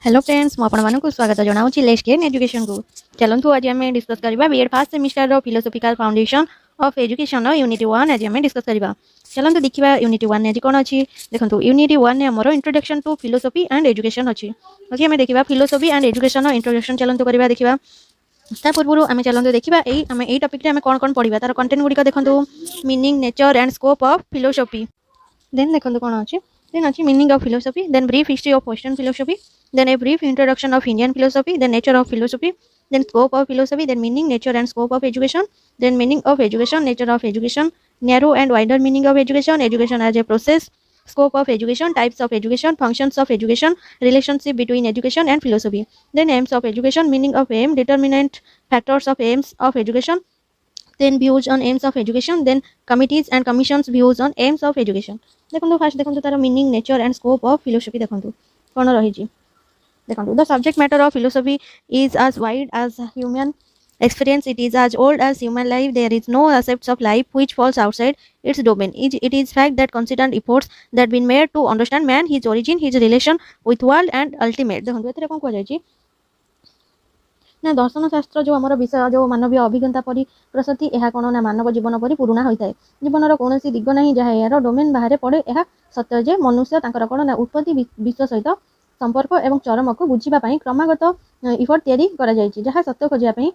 Hello friends मुझे स्वागत जनाऊँ let's get education को। चलतु आज आम डिस्कस करवा BEd first semester philosophical foundation of education unit 1 आज आम डिस्कस करवा। चलतु देखा यूनिट 1 आज कौन अच्छी देखो यूनिट 1 ने आमर introduction to philosophy and education अच्छी। ओके आम देखा फिलोसॉफी एंड एजुकेशन इंट्रोडक्शन चलतु करवा देखा पूर्व आम चलते देखा आम यही टॉपिक में कौन कौन पढ़ा तार कंटेंट गुड़िक देखो meaning nature and scope of philosophy then देखो कौन अच्छी then अच्छी meaning of philosophy then brief history of western philosophy then a brief introduction of Indian philosophy then nature of philosophy then scope of philosophy then meaning nature and scope of education then meaning of education nature of education narrow and wider meaning of education education as a process scope of education types of education functions of education relationship between education and philosophy then aims of education meaning of aim determinant factors of aims of education then views on aims of education then committees and commissions views on aims of education देखो fast देखो तार meaning nature and scope of philosophy देखो कौन रही देखो the subject matter of philosophy is as wide as human experience it is as old as human life there is no aspects of life which falls outside its domain it is fact that constant efforts that been made to understand man his origin his relation with world and ultimate देखो एथरे कोन को जाई ना दर्शन शास्त्र जो आम विषय जो मानवीय अभिज्ञता परी प्रसति यह कौन ना मानव जीवन परी पुराणा होता है जीवन कौन दिग ना जहाँ यार डोमेन बाहर पड़े यह सत्य जे मनुष्य कौन ना उत्पत्ति विश्व सहित संपर्क और चरम को बुझापी क्रमागत इफर्ट या जहाँ सत्य खोजापी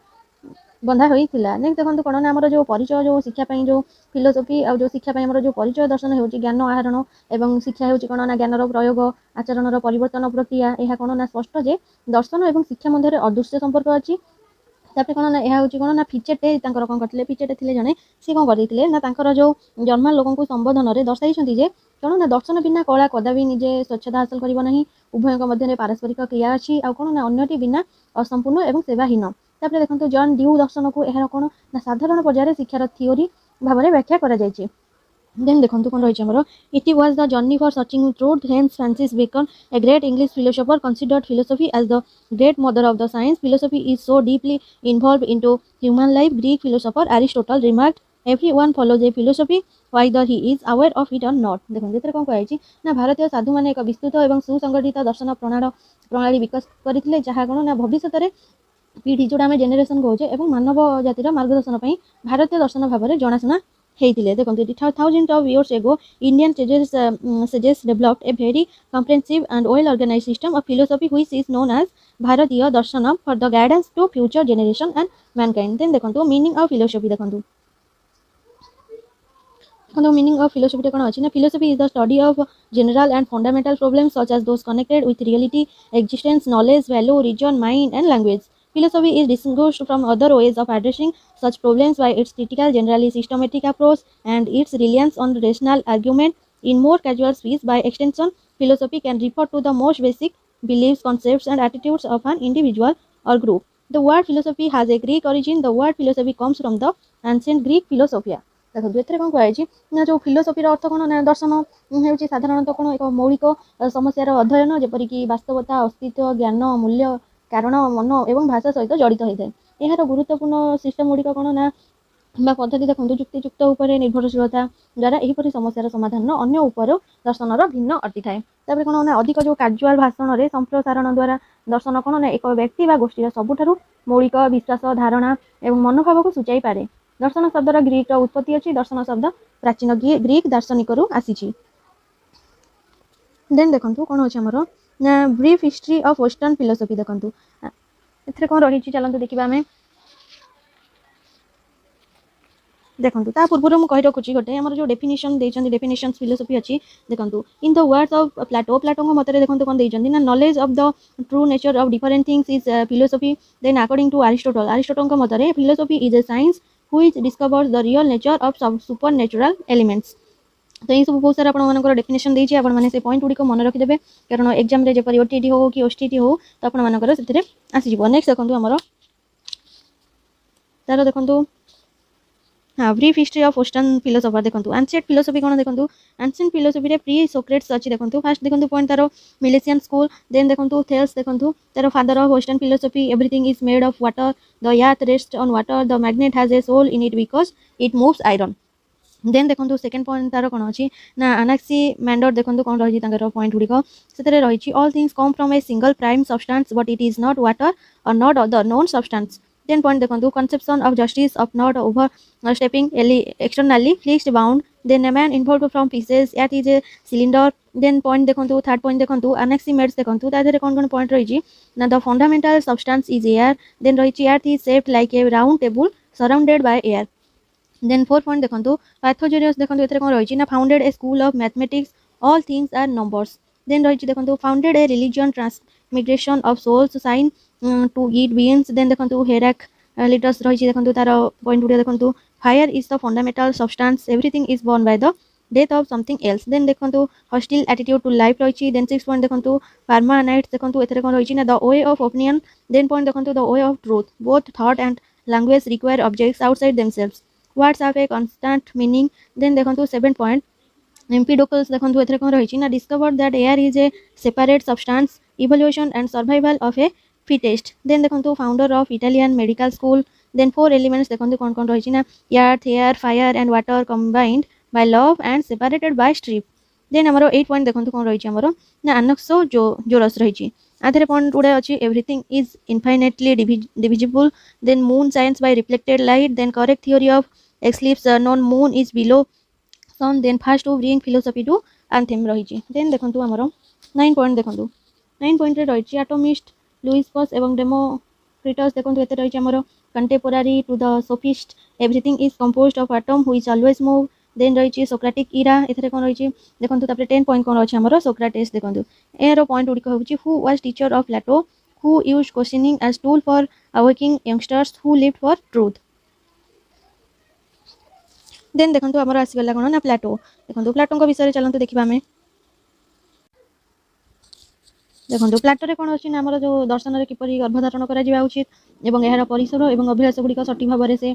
बंधा होता नेक्स्ट देखो कौन ना आमर जो परिचय जो शिक्षापी जो फिलोसॉफी और जो शिक्षापी आमर जो परिचय दर्शन हो ज्ञान आहरण और शिक्षा हो कौन ना ज्ञानर प्रयोग आचरण परिवर्तन प्रक्रिया यह कौन ना स्पष्ट जे दर्शन और शिक्षा मध्य अदृश्य संपर्क अच्छी तापर कौन ना यह कौन ना फिचेटे कौन करते फिचेटे थे जड़े सी कौन करते जो जर्मान लोक को संबोधन में दर्शाई जे कौन ना दर्शन बिना कला कदापि निजे स्वच्छता हासिल करना उभय मध्य पारस्परिक क्रिया अच्छी आ कौन ना अन्यटी बिना असंपूर्ण और सेवाहीन तापर देखो जॉन ड्यू दर्शन को यह कौन ना साधारण पर्यायर शिक्षार थियोरी भाव में व्याख्या कर देन देखो कौन रही आमर it was the journey for searching truth hence Francis Bacon a great English philosopher considered philosophy as the great mother of the science philosophy is so deeply involve into human life Greek philosopher Aristotle remarked everyone follows a philosophy whether he is aware of it or not देखो जेतरे कौन कही ना भारतीय साधु मैंने एक विस्तृत और सुसंगठित दर्शन प्रणाली विकास करते जहाँ कौन ना भविष्य में पीढ़ी जोड़ा आम जेनेरेशन कहे और मानव जातिर मार्गदर्शन भारतीय दर्शन भाव में जनाशुना होते देखो thousand of years ago Indian sages developed a very comprehensive and well organized system of philosophy which is known as भारतीय दर्शन for the guidance to future generation and mankind then देखो meaning of philosophy देखो meaning of philosophy कौन अच्छी ना philosophy is the study of general and fundamental problems such as those connected with reality existence knowledge value region mind and language philosophy is distinguished from other ways of addressing such problems by its critical generally systematic approach and its reliance on rational argument in more casual speech by extension philosophy can refer to the most basic beliefs concepts and attitudes of an individual or group the word philosophy has a Greek origin the word philosophy comes from the ancient Greek philosophia देखो एथरे कौन कही ना जो philosophy अर्थ कौन ना दर्शन हूँ साधारणतः कौन एक मौलिक समस्यार अध्ययन जेपरिक वास्तवता अस्तित्व ज्ञान मूल्य कारण मन और भाषा सहित जड़ित होता है यार गुरुत्वपूर्ण सिस्टम गुड़िक कौन ना पद्धति देखो युक्तियुक्त निर्भरशीलता द्वारा यहीपरि समस्यार समाधान अन्य उपर दर्शनर भिन्न अटि थाए तापर कौन ना अधिक जो काजुआल भाषण में संप्रसारण द्वारा दर्शन कौन ना एक व्यक्ति व गोष्ठीर सबुठारु मौलिक विश्वास धारणा और मनोभाव को सूचाई पारे दर्शन शब्दर ग्रीक उत्पत्ति अच्छी दर्शन शब्द प्राचीन ग्रीक दार्शनिक आसी देन देखो कौन अच्छे आमर ना brief history of western philosophy देखो एथरे कौन रही चलते देखा आम देखो ता पूर्व मुझे कही रखुच्छी गोटे आम जो डेफिनेशन डेफिनेशन फिलोसॉफी अच्छी देखो in the words of Plato मत देखो कौन देना ना knowledge of the true nature of different things is philosophy then according to Aristotle मत philosophy is a science which discovers the real nature of some supernatural elements तो ये सब बहुत सारा आपंकर डेफिनेशन देती आपने से पॉइंट गुड़िक मन रखिदे कारण एग्जाम रे जपरी ओटीटी हो कि ओटीटी हो तो आपंकर से आसीज नेक्स्ट देखो आमर तार देखो हाँ brief history of western philosopher देखो एंशिएंट फिलोसॉफी कौन देखो एंशिएंट फिलोसॉफी प्री सोक्रेट्स अच्छी देखो फास्ट देखो पॉइंट तार मिलेशियन स्कूल देन देखो थेल्स देखो तार father of western philosophy everything is made of water the earth rest on water the magnet has a soul in it because it moves iron then देखो second point तार कौन अच्छी ना अनाक्सीमैंडर देखो कौन रही पॉइंट गुड़िक से रही all things come from a single prime substance but it is not water और not other non substance then point देखो conception of justice of not overstepping externally fixed bound then a man involve from fishes at is a cylinder then point देखो third point देखो Anaximenes देखो तादेह कौन कौन point रही ना the fundamental substance is air then रही earth is shaped like a round table surrounded by air then four point देखो पाथोजेरियस देखो ये कौन रही founded a school of mathematics all things are numbers then रही देखो founded a religion transmigration of souls sign to eat beings then देखो Heraclitus रही देखो तार पॉइंट गुड़ा देखो fire is the fundamental substance everything is born by the death of something else then देखो hostile attitude to life रही then six point देखो Parmenides देखो ये कौन रही the way of opinion then point देखो the way of truth both thought and language require objects outside themselves words have a constant meaning then देखो seven point Empedocles देखो ये कौन रही ना discovered that air is a separate substance evolution and survival of a fittest then देखो founder of Italian medical school then four elements देखो कौन कौन रही ना earth air fire and water combined by love and separated by strip then आमर 8 point देखो कौन रही आमर ना अनक्सो जोरस रही आधे पॉइंट गुड़ा अच्छी everything is infinitely divisible then moon shines by reflected light then correct theory of eclipse known moon is below sun then first to bring philosophy to anthem रही देन देखो आमर 9 पॉइंट देखो 9 point रही atomist Leucippus एवं Democritus देखो ये रही आमर contemporary to the sophist everything is composed of atom which always move then रही सोक्रेटिक इरा एथरे कौन रही देखो 10 पॉइंट कौन अच्छे आमर सोक्रेटिस देखो यार पॉइंट गुड़िक हूँ who was teacher of Plato who used questioning as tool for awakening youngsters who lived for truth then देखो आमर आसगला कौन ना प्लाटो देखो प्लाटो विषय चलते देखा आम देखो प्लाटोरे कौन अच्छी ना आमर जो दर्शन में किपर गर्भधारण करा उचित एवं यार परिसर और अभ्यास गुड़िक सठिक भाव में से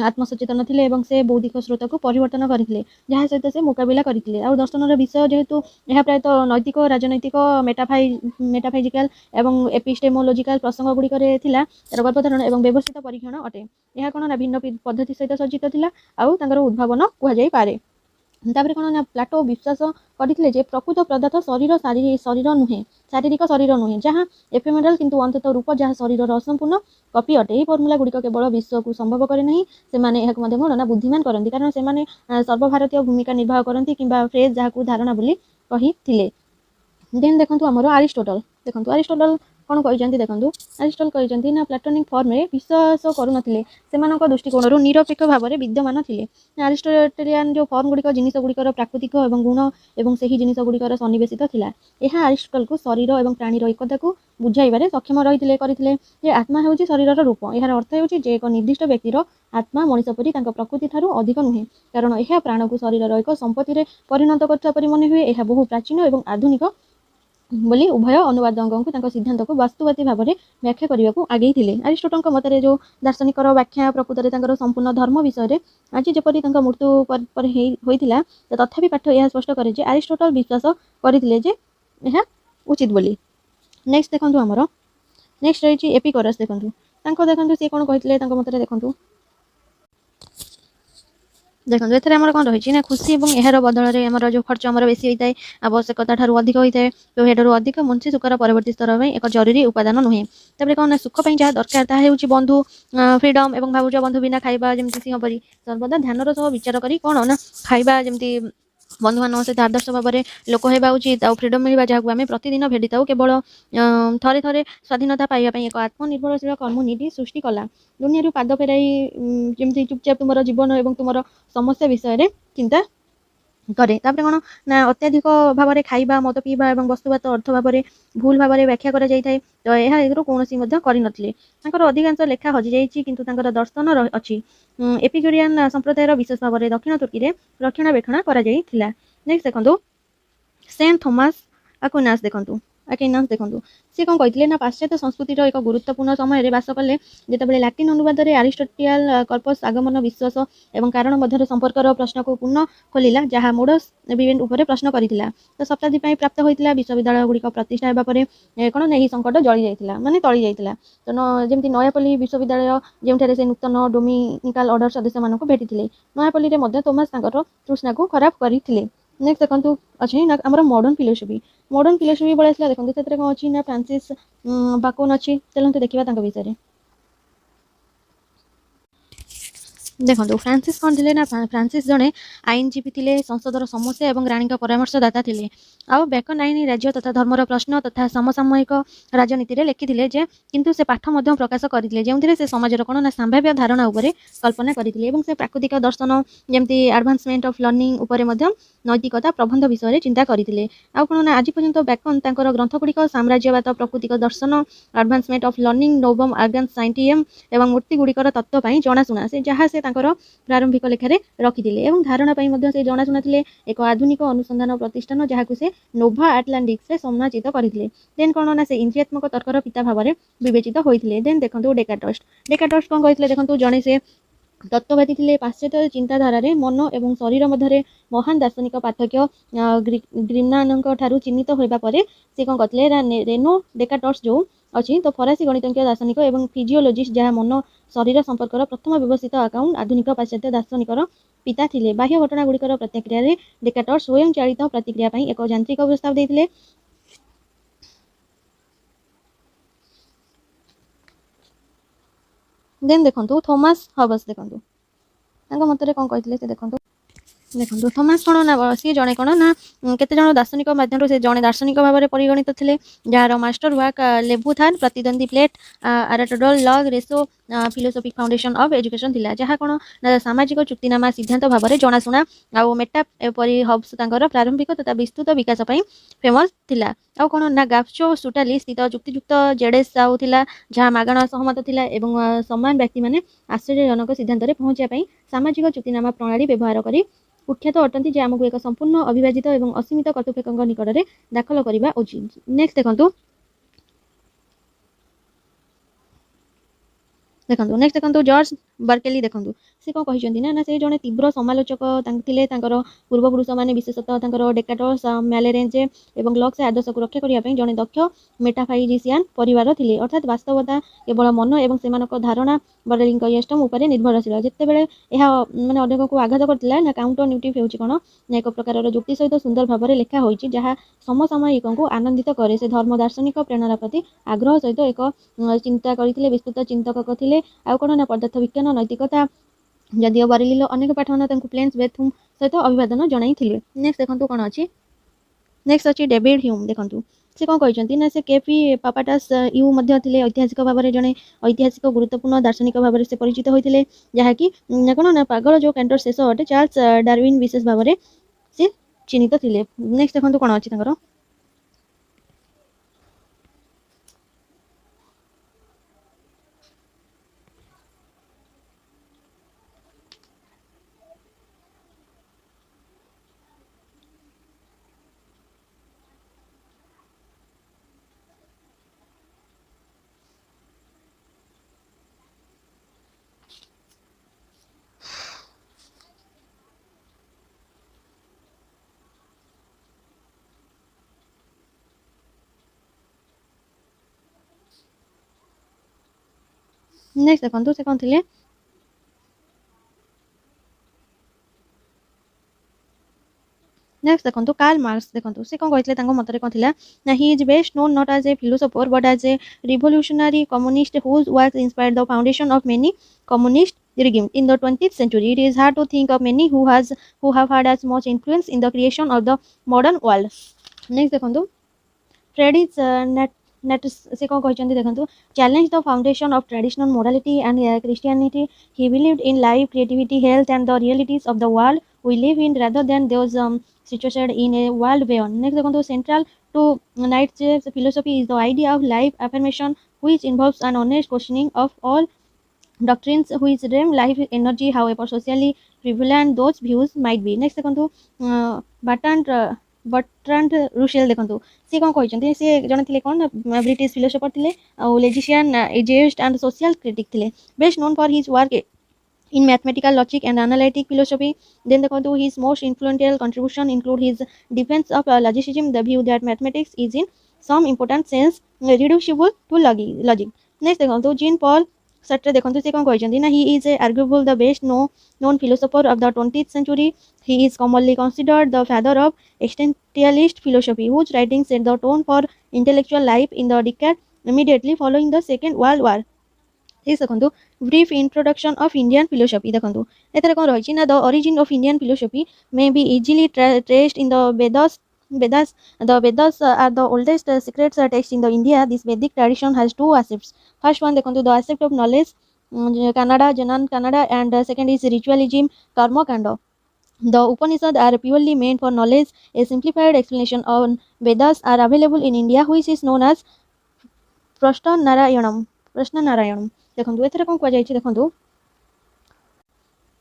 आत्मसचेतन थे से बौद्धिक स्रोत को परिवर्तन करते जहाँ सहित से मुकाबिला करते आ दर्शन विषय जेहेतु यह प्रायत नैतिक राजनैतिक मेटाफाइजिकल एवं एपिस्टेमोलॉजिकल प्रसंग गुड़िक तार गर्भधारण और व्यवस्थित परीक्षण अटे यह कौन ना भिन्न पद्धति सहित सज्जित थिला आउ तांकर उद्भावन कहुई पारे तापर कौन ना प्लाटो विश्वास करते जे प्रकृत पदार्थ शरीर शरीर नुहे शारीरिक शरीर नुहे जहाँ एफेमेरल किंतु अंततः रूप जहाँ शरीर असंपूर्ण कपि अटे यही फर्मुला गुड़िक केवल विश्व को संभव करे नहीं से कौन ना बुद्धिमान करती कारण से सर्वभारतीय भूमिका निर्वाह करती कि फ्रेज जहाँ धारणा बोली कही देन देखो आमर अरिस्टोटल देखो अरिस्टोटल कौन कहते देखो अरिस्टोटल कहते ना प्लाटोनिक फॉर्म में विश्वास करुनथिले से दृष्टिकोण निरपेक्ष भाव में विद्यमान थे अरिस्टोटेलियन जो फॉर्म गुड़िक जिनिस गुड़िकर प्राकृतिक और गुण और से जिनिस गुड़िकर सन्निवेशित थिला यह अरिस्टोटल को शरीर और प्राणीर एकता को बुझाइबारे सक्षम रही करते आत्मा हूँ शरीर रूप यार अर्थ हूँ एक निर्दिष्ट व्यक्तिर आत्मा मनीष परी प्रकृति ठारू अधिक नुहे कारण यह प्राण को शरीर एक संपत्ति परिणत कर मन हुए यह बहु प्राचीन और आधुनिक बोली उभय अनुवादकों को सिद्धांत को वास्तुवादी भाव में व्याख्या करने को आगे अरिस्टोटल मतरे जो दार्शनिक व्याख्या प्रकृत में संपूर्ण धर्म विषय में आज जपरी मृत्यु होता तथापि पाठ यह स्पष्ट करे अरिस्टोटल विश्वास करते यह उचित बोली नेक्स्ट देखो आमर नेक्स्ट रही एपिकोरस देखो देखो सी कौन कहते मतरे देखो देखो ये आम कौन रही ना खुशी और यार बदल में आम जो खर्च आम बेसी होता है आवश्यकता ठार अधिक होता है तो हेडू अधिक मनुष्य सुखर परवर्ती स्तर में एक जरूरी उपादान नुहे तब कौन ना सुख जहाँ दरकार ताकि बंधु फ्रीडम और भावुज बंधु बिना खाଇବା जमी सिंह परी सर्वदा ध्यान सह विचार करी कौन ना खाଇବା जमी बंधु मान सहित आदर्श भाव में लोक होगा उचित आ फ्रीडम मिलवा जहाँ आम प्रतिदिन भेटी था केवल थे थे स्वाधीनता पाइबा एक आत्मनिर्भरशील कम्युनिटी सृष्टि कला दुनिया पाद फेराई जमी चुपचाप तुम जीवन और तुम समस्या विषय में चिंता करे तापर कौन ना अत्याधिक भाव में खाଇବା मद पीवा और वस्तुवाद अर्थ भाव में भूल भाव में व्याख्या कर तो यह कौन कर अधिकांश लेखा हजि जाइए किंतु दर्शन अच्छी एपिक्यूरियन संप्रदायर विशेष भाव में दक्षिण तुर्की में रक्षणाबेक्षण कर नेक्स्ट देखो सेंट थॉमस अक्विनास देखो ଆଟେଣ୍ଡାନ୍ସ ଦେଖନ୍ତୁ ସେ କ'ଣ କହିଥିଲେ ନା ପାଶ୍ଚାତ୍ୟ ସଂସ୍କୃତିର ଏକ ଗୁରୁତ୍ୱପୂର୍ଣ୍ଣ ସମୟରେ ବାସ କଲେ ଯେତେବେଳେ ଲାଟିନ୍ ଅନୁବାଦରେ ଆରିଷ୍ଟୋଟିଆଲ କର୍ପସ୍ ଆଗମନ ବିଶ୍ୱାସ ଏବଂ କାରଣ ମଧ୍ୟରେ ସମ୍ପର୍କର ପ୍ରଶ୍ନକୁ ପୂର୍ଣ୍ଣ ଖୋଲିଲା ଯାହା ମୋଡସ୍ ଇଭେଣ୍ଟ ଉପରେ ପ୍ରଶ୍ନ କରିଥିଲା। ତ ଶତାବ୍ଦୀ ପାଇଁ ପ୍ରାପ୍ତ ହୋଇଥିଲା ବିଶ୍ୱବିଦ୍ୟାଳୟଗୁଡ଼ିକ ପ୍ରତିଷ୍ଠା ହେବା ପରେ କ'ଣ ନା ଏହି ସଙ୍କଟ ଜଳି ଯାଇଥିଲା ମାନେ ଟଳି ଯାଇଥିଲା। ତ ଯେମିତି ନୟାପଲ୍ଲୀ ବିଶ୍ୱବିଦ୍ୟାଳୟ ଯେଉଁଠାରେ ସେ ନୂତନ ଡୋମିନିକାଲ ଅର୍ଡର ସଦସ୍ୟମାନଙ୍କୁ ଭେଟିଥିଲେ। ନୟାପଲ୍ଲୀରେ ମଧ୍ୟ ତୋମାସ ତାଙ୍କର ତୃଷ୍ଣାକୁ ଖରାପ କରିଥିଲେ। ନେକ୍ସଟ ଦେଖନ୍ତୁ ଅଛି ନା ଆମର ମଡର୍ଣ୍ଣ ଫିଲୋସଫି। ମଡର୍ଣ୍ଣ ଫିଲୋସଫି ଭଳି ଆସିଲା ଦେଖନ୍ତୁ ସେଥିରେ କ'ଣ ଅଛି ନା ଫ୍ରାନ୍ସିସ୍ ବାକୋନ୍ ଅଛି। ଚାଲନ୍ତୁ ଦେଖିବା ତାଙ୍କ ବିଷୟରେ। ଦେଖନ୍ତୁ ଫ୍ରାନ୍ସିସ୍ କ'ଣ ଥିଲେ ନା ଫ୍ରାନ୍ସିସ୍ ଜଣେ ଆଇନଜୀବୀ ଥିଲେ, ସଂସଦର ସମସ୍ୟା ଏବଂ ରାଣୀଙ୍କ ପରାମର୍ଶଦାତା ଥିଲେ। ଆଉ ବେକନ୍ ଆଇନ ରାଜ୍ୟ ତଥା ଧର୍ମର ପ୍ରଶ୍ନ ତଥା ସମସାମୟିକ ରାଜନୀତିରେ ଲେଖିଥିଲେ ଯେ କିନ୍ତୁ ସେ ପାଠ ମଧ୍ୟ ପ୍ରକାଶ କରିଥିଲେ ଯେଉଁଥିରେ ସେ ସମାଜର କ'ଣ ନା ସମ୍ଭାବ୍ୟ ଧାରଣା ଉପରେ କଳ୍ପନା କରିଥିଲେ ଏବଂ ସେ ପ୍ରାକୃତିକ ଦର୍ଶନ ଯେମିତି ଆଡଭାନ୍ସମେଣ୍ଟ ଅଫ୍ ଲର୍ଣ୍ଣିଂ ଉପରେ ମଧ୍ୟ ନୈତିକତା ପ୍ରବନ୍ଧ ବିଷୟରେ ଚିନ୍ତା କରିଥିଲେ। ଆଉ କ'ଣ ନା ଆଜି ପର୍ଯ୍ୟନ୍ତ ବେକନ୍ ତାଙ୍କର ଗ୍ରନ୍ଥଗୁଡ଼ିକ ସାମ୍ରାଜ୍ୟବାଦ, ପ୍ରାକୃତିକ ଦର୍ଶନ, ଆଡଭାନ୍ସମେଣ୍ଟ ଅଫ୍ ଲର୍ଣ୍ଣିଂ, ନୋବମ୍ ଆର୍ଗାନ୍ସ ସାଇଣ୍ଟିୟମ୍ ଏବଂ ମୂର୍ତ୍ତିଗୁଡ଼ିକର ତତ୍ତ୍ୱ ପାଇଁ ଜଣାଶୁଣା। ସେ ଯାହା ସେ ତାଙ୍କର ପ୍ରାରମ୍ଭିକ ଲେଖାରେ ରଖିଥିଲେ ଏବଂ ଧାରଣା ପାଇଁ ମଧ୍ୟ ସେ ଜଣାଶୁଣା ଥିଲେ। ଏକ ଆଧୁନିକ ଅନୁସନ୍ଧାନ ପ୍ରତିଷ୍ଠାନ ଯାହାକୁ ସେ ନୋଭା ଆଟଲାଣ୍ଟିକ୍ସରେ ସମାଜିତ କରିଥିଲେ। ଦେନ୍ କ'ଣ ନା ସେ ଇନ୍ଦ୍ରିୟାତ୍ମକ ତର୍କର ପିତା ଭାବରେ ବିବେଚିତ ହୋଇଥିଲେ। ଦେନ୍ ଦେଖନ୍ତୁ ଡେକାର୍ଟସ୍। ଡେକାର୍ଟସ୍ କ'ଣ କହିଥିଲେ ଦେଖନ୍ତୁ ଜଣେ ସେ ତତ୍ତ୍ୱବାଦୀ ଥିଲେ। ପାଶ୍ଚାତ୍ୟ ଚିନ୍ତାଧାରାରେ ମନ ଏବଂ ଶରୀର ମଧ୍ୟରେ ମହାନ ଦାର୍ଶନିକ ପାର୍ଥକ୍ୟ ଗ୍ରିମ୍ନାନଙ୍କ ଠାରୁ ଚିହ୍ନିତ ହେବା ପରେ ସେ କ'ଣ କରିଥିଲେ ନା ରେନୋ ଡେକାର୍ଟସ୍ ଯେଉଁ ଅଛି ତ ଫରାସୀ ଗଣିତଜ୍ଞ ଦାର୍ଶନିକ ଏବଂ ଫିଜିଓଲୋଜିଷ୍ଟ ଯାହା ମନ ଶରୀର ସମ୍ପର୍କର ପ୍ରଥମ ବ୍ୟବସ୍ଥିତ ଆକାଉଣ୍ଟ ଆଧୁନିକ ପାଶ୍ଚାତ୍ୟ ଦାର୍ଶନିକର ପିତା ଥିଲେ। ବାହ୍ୟ ଘଟଣାଗୁଡ଼ିକର ପ୍ରତିକ୍ରିୟାରେ ଡେକାର୍ଟସ୍ ସ୍ୱୟଂଚାଳିତ ପ୍ରତିକ୍ରିୟା ପାଇଁ ଏକ ଯାନ୍ତ୍ରିକ ପ୍ରସ୍ତାବ ଦେଇଥିଲେ। ଦେନ୍ ଦେଖନ୍ତୁ ଥୋମାସ ହବସ୍। ଦେଖନ୍ତୁ ତାଙ୍କ ମତରେ କ'ଣ କହିଥିଲେ ସେ ଦେଖନ୍ତୁ ଥୋମାସ କ'ଣ ନା ସିଏ ଜଣେ କ'ଣ ନା କେତେଜଣ ଦାର୍ଶନିକ ମାଧ୍ୟମରୁ ସେ ଜଣେ ଦାର୍ଶନିକ ଭାବରେ ପରିଗଣିତ ଥିଲେ ଯାହାର ମାଷ୍ଟର ୱାର୍କ ଲେବୁଥାନ୍ ପ୍ରତିଦ୍ୱନ୍ଦ୍ୱୀ ପ୍ଲେଟ୍ ଆରାଟୋଡଲ୍ ଲଗ୍ Rousseau philosophic foundation of education ଥିଲା ଯାହା କ'ଣ ନା ସାମାଜିକ ଚୁକ୍ତିନାମା ସିଦ୍ଧାନ୍ତ ଭାବରେ ଜଣାଶୁଣା। ଆଉ ମେଟା ଏପରି ହବ୍ସ ତାଙ୍କର ପ୍ରାରମ୍ଭିକ ତଥା ବିସ୍ତୃତ ବିକାଶ ପାଇଁ ଫେମସ୍ ଥିଲା। ଆଉ କ'ଣ ନା ଗାଫଚୋ ସୁଟାଲି ସ୍ଥିତ ଯୁକ୍ତିଯୁକ୍ତ ଜେଡେସ୍ ଆଉ ଥିଲା ଯାହା ମାଗଣା ସହମତ ଥିଲା ଏବଂ ସମାନ ବ୍ୟକ୍ତିମାନେ ଆଶ୍ଚର୍ଯ୍ୟଜନକ ସିଦ୍ଧାନ୍ତରେ ପହଞ୍ଚିବା ପାଇଁ ସାମାଜିକ ଚୁକ୍ତିନାମା ପ୍ରଣାଳୀ ବ୍ୟବହାର କରି କୁଖ୍ୟାତ ଅଟନ୍ତି ଯେ ଆମକୁ ଏକ ସମ୍ପୂର୍ଣ୍ଣ ଅବିଭାଜିତ ଏବଂ ଅସୀମିତ କର୍ତ୍ତୃପକ୍ଷଙ୍କ ନିକଟରେ ଦାଖଲ କରିବା ଉଚିତ। ନେକ୍ସଟ ଦେଖନ୍ତୁ ଜର୍ଜ ବର୍କେଲି। ଦେଖନ୍ତୁ ସେ କ'ଣ କହିଛନ୍ତି ନା ସେ ଜଣେ ତୀବ୍ର ସମାଲୋଚକ ଥିଲେ। ତାଙ୍କର ପୂର୍ବପୁରୁଷମାନେ ବିଶେଷତଃ ତାଙ୍କର ଡେକାର୍ଟସ୍, ମ୍ୟାଲେରେଞ୍ଜେ ଏବଂ ଲକ୍ସ ଆଦର୍ଶକୁ ରକ୍ଷା କରିବା ପାଇଁ ଜଣେ ଦକ୍ଷ ମେଟାଫାଇଜିସିଆନ୍ ପରିବାର ଥିଲେ ଅର୍ଥାତ୍ ବାସ୍ତବତା କେବଳ ମନ ଏବଂ ସେମାନଙ୍କ ଧାରଣା ବର୍କେଲିଙ୍କ ୟେଷ୍ଟମ୍ ଉପରେ ନିର୍ଭରଶୀଳ। ଯେତେବେଳେ ଏହା ମାନେ ଅନେକଙ୍କୁ ଆଘାତ କରିଥିଲା ନା କାଉଣ୍ଟର ନ୍ୟୁଟିଭ୍ ହେଉଛି କ'ଣ ନା ଏକ ପ୍ରକାରର ଯୁକ୍ତି ସହିତ ସୁନ୍ଦର ଭାବରେ ଲେଖା ହୋଇଛି ଯାହା ସମସାମୟିକଙ୍କୁ ଆନନ୍ଦିତ କରେ। ସେ ଧର୍ମ ଦାର୍ଶନିକ ପ୍ରେରଣା ପ୍ରତି ଆଗ୍ରହ ସହିତ ଏକ ଚିନ୍ତା କରିଥିଲେ, ବିସ୍ତୃତ ଚିନ୍ତକ ଥିଲେ। ଆଉ କ'ଣ ନା ପଦାର୍ଥ ବିଜ୍ଞାନ, ନୈତିକତା ଯଦିଓ ବରେଲିର ଅନେକ ପାଠମାନ ତାଙ୍କୁ ପ୍ଲେନ୍ସ ବେଥୁମ୍ ସହିତ ଅଭିବାଦନ ଜଣାଇଥିଲେ। ନେକ୍ସଟ ଦେଖନ୍ତୁ କ'ଣ ଅଛି ନେକ୍ସଟ ଅଛି ଡେଭିଡ୍ ହ୍ୟୁମ୍। ଦେଖନ୍ତୁ ସେ କ'ଣ କହିଛନ୍ତି ନା ସେ କେପି ପାପାଟାସ୍ ୟୁ ମଧ୍ୟ ଥିଲେ ଐତିହାସିକ ଭାବରେ ଜଣେ ଐତିହାସିକ ଗୁରୁତ୍ୱପୂର୍ଣ୍ଣ ଦାର୍ଶନିକ ଭାବରେ ସେ ପରିଚିତ ହୋଇଥିଲେ ଯାହାକି କ'ଣ ନା ପାଗଳ ଯେଉଁ କ୍ୟାଣ୍ଟର ଶେଷ ଅଟେ ଚାର୍ଲସ ଡାରୱିନ୍ ବିଶେଷ ଭାବରେ ସେ ଚିହ୍ନିତ ଥିଲେ। ନେକ୍ସଟ ଦେଖନ୍ତୁ କ'ଣ ଅଛି ତାଙ୍କର ନେକ୍ସଟ ଦେଖନ୍ତୁ ସେ କ'ଣ ଥିଲେ ନେକ୍ସଟ ଦେଖନ୍ତୁ କାର୍ଲ ମାର୍କସ। ଦେଖନ୍ତୁ ସେ କ'ଣ କହିଥିଲେ ତାଙ୍କ ମତରେ କ'ଣ ଥିଲା ନା he is best known not as a philosopher but as a revolutionary communist whose work inspired the foundation of many communist regime in the 20th century. It is hard to think of many who have had as much influence in the creation of the modern world. Next देखंतु Friedrich से कौन कहते देखंतु challenge the foundation of traditional morality and Christianity. He believed in life, creativity, health and the realities of the world we live in rather than those situated in a world beyond. Next देखंतु central to Nietzsche's philosophy is the idea of life affirmation which involves an honest questioning of all doctrines which dream life energy however socially prevalent those views might be. Next देखंतु Bertrand Russell देखो सी कौन कहते सी जन थे कौन British philosopher थे लेजिशियन एजेइस्ट and social critic थे best known for his work in mathematical logic and analytic philosophy. Then his most influential contribution include his defense of logicism, the view that mathematics is in some important sense reducible to logic. Next Jean Paul Sartre देखो से कौन कहते ना he is arguable the best known philosopher of the 20th century. He is commonly considered the father of existentialist philosophy, whose writings set the tone for intellectual life in the decade immediately following the Second World War. ठीक देखो brief introduction of Indian philosophy देखो एथरे कौन रही ना the origin of Indian philosophy may be easily traced in the Vedas Vedas. The Vedas are the oldest secret text in the India. This Vedic tradition has two aspects. First one, the aspect of knowledge, Kannada, Janan Kannada, and second is ritualism, Karma Kanda. The Upanishads are purely meant for knowledge. A simplified explanation on Vedas are available in India, which is known as Prashna Narayanam. देखो एथरे कौन कह देखो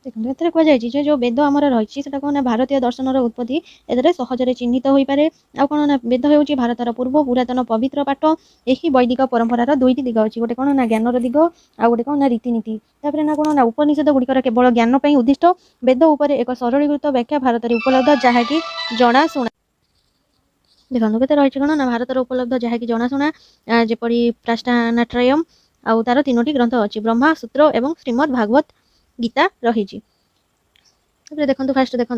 देखो एथरे कह जाए जो वेद आमर रही कौन भारतीय दर्शनर उत्पत्ति एथरे सहजरे चिन्हित हो पारे आ कौन ना वेद होउची भारतर पूर्व पुरातन पवित्र पाठ यही वैदिक परंपरार दुईटी दिग अच्छी गोटे कौन ना ज्ञानर दिग आ गोटे कौन ना रीतिनीति तापर ना कौन ना उपनिषद गुड़िकर केवल ज्ञान पर उद्दिष्ट वेद उपर एक सरलीकृत व्याख्या भारत में उपलब्ध जहाँकि जनाशुना देखो केते रही कौन ना भारत उपलब्ध जहाँकि जनाशुना जेपरी प्राष्टानात्रयम आउ तार तीनोटी ग्रंथ अच्छी ब्रह्मा सूत्र एवं श्रीमद् भागवत गीता रही देखो फास्ट देखो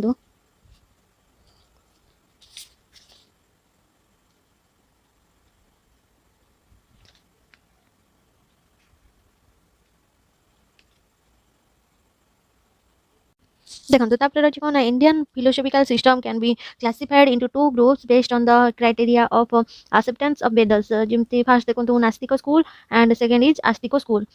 देखो रही कौन Indian philosophical system can be classified into two groups based on the criteria of acceptance of Vedas जमती फास्ट देखो नास्तिक school and second is Astik school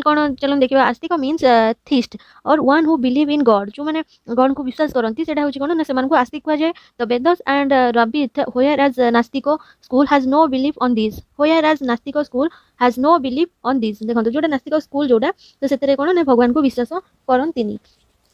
कौन चलो देखिए आस्तिक मीन्स थीस्ट और one who believe in God जो मैंने गॉड को विश्वास करती से कौन ना से आस्तिक कहुए the Vedas and rebirth where as nastik school has no believe on this where as nastik school has no believe on this देखो जोटा नास्तिक स्कूल जोटा तो से कौन ना भगवान को विश्वास करती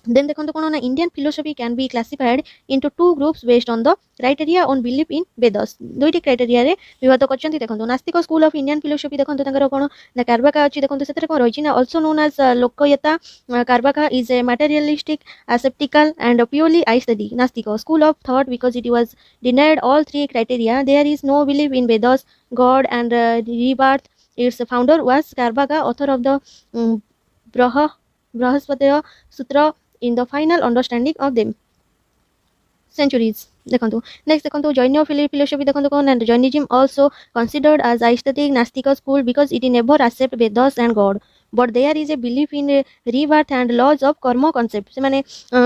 Then देखो कौन ना Indian philosophy can be classified into two groups based on the criteria on belief in Vedas. दुईटी क्राइटेरिया रे विभाजित करछन्ती देखो नास्तिक स्कूल ऑफ इंडियन फिलोसफी देखो तंकर कोन ना कारबाका अछि देखो सेतरे कोन रहिछि ना also known as Lokayata Charvaka is a materialistic ascetical and purely aesthetic नास्तिक school of thought because it was denied all three criteria. There is no belief in Vedas, God and rebirth. Its founder was Karvaka, author of the Brahaspatya Sutra in the final understanding of them centuries देखो next देखो Jain philosophy देखो कौन Jainism also considered as aesthetic nastic school because it never accept Vedas and God but there is a belief in rebirth and laws of karma concept से माने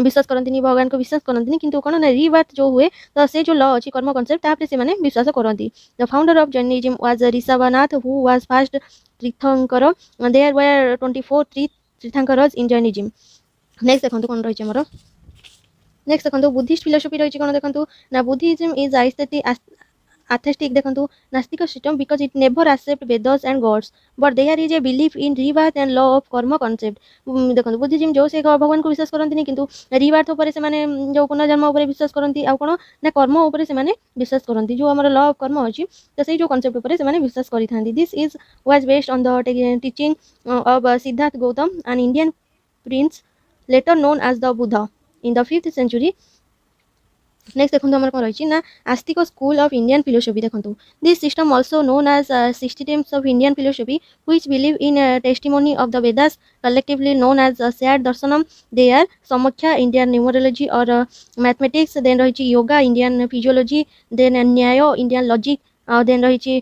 विश्वास करंतिनी भगवान को विश्वास करंतिनी किंतु कोन ना rebirth जो हुए तो से जो लॉ अछि कर्म कांसेप्ट तापरे से माने विश्वास करंती the founder of Jainism was Rishabhanath who was first Tirthankara there were 24 Tirthankaras in Jainism next देखो कौन रही मोर नेक्स्ट देखो बुद्धिस्ट फिलोसफी रही कौन देखो ना बुद्धिज्म इज atheistic देखो nastik system because it never accept Vedas and gods but there is a belief in rebirth and law of karma concept देखो बुद्धिज्म जो से भगवान को विश्वास करती किंतु रीबार्थ उपर से माने जो पुनर्जन्म उपर विश्वास करती आ कोन ना कर्म उपर से माने विश्वास करती जो हमर लॉ ऑफ कर्म अछि तो से जो कांसेप्ट उपर से माने विश्वास करिथांती this is was based on the teaching of Siddhartha Gautama an Indian prince later known as the Buddha in the 5th century. Next देखो हमर कोन रही ना आस्तिक स्कूल ऑफ इंडियन फिलोसफी देखो this system also known as systems of Indian philosophy which believe in testimony of the Vedas collectively known as shared darshanam. They are Samakhya Indian numerology or mathematics, then रही yoga Indian physiology, then न्याय Indian logic, then रही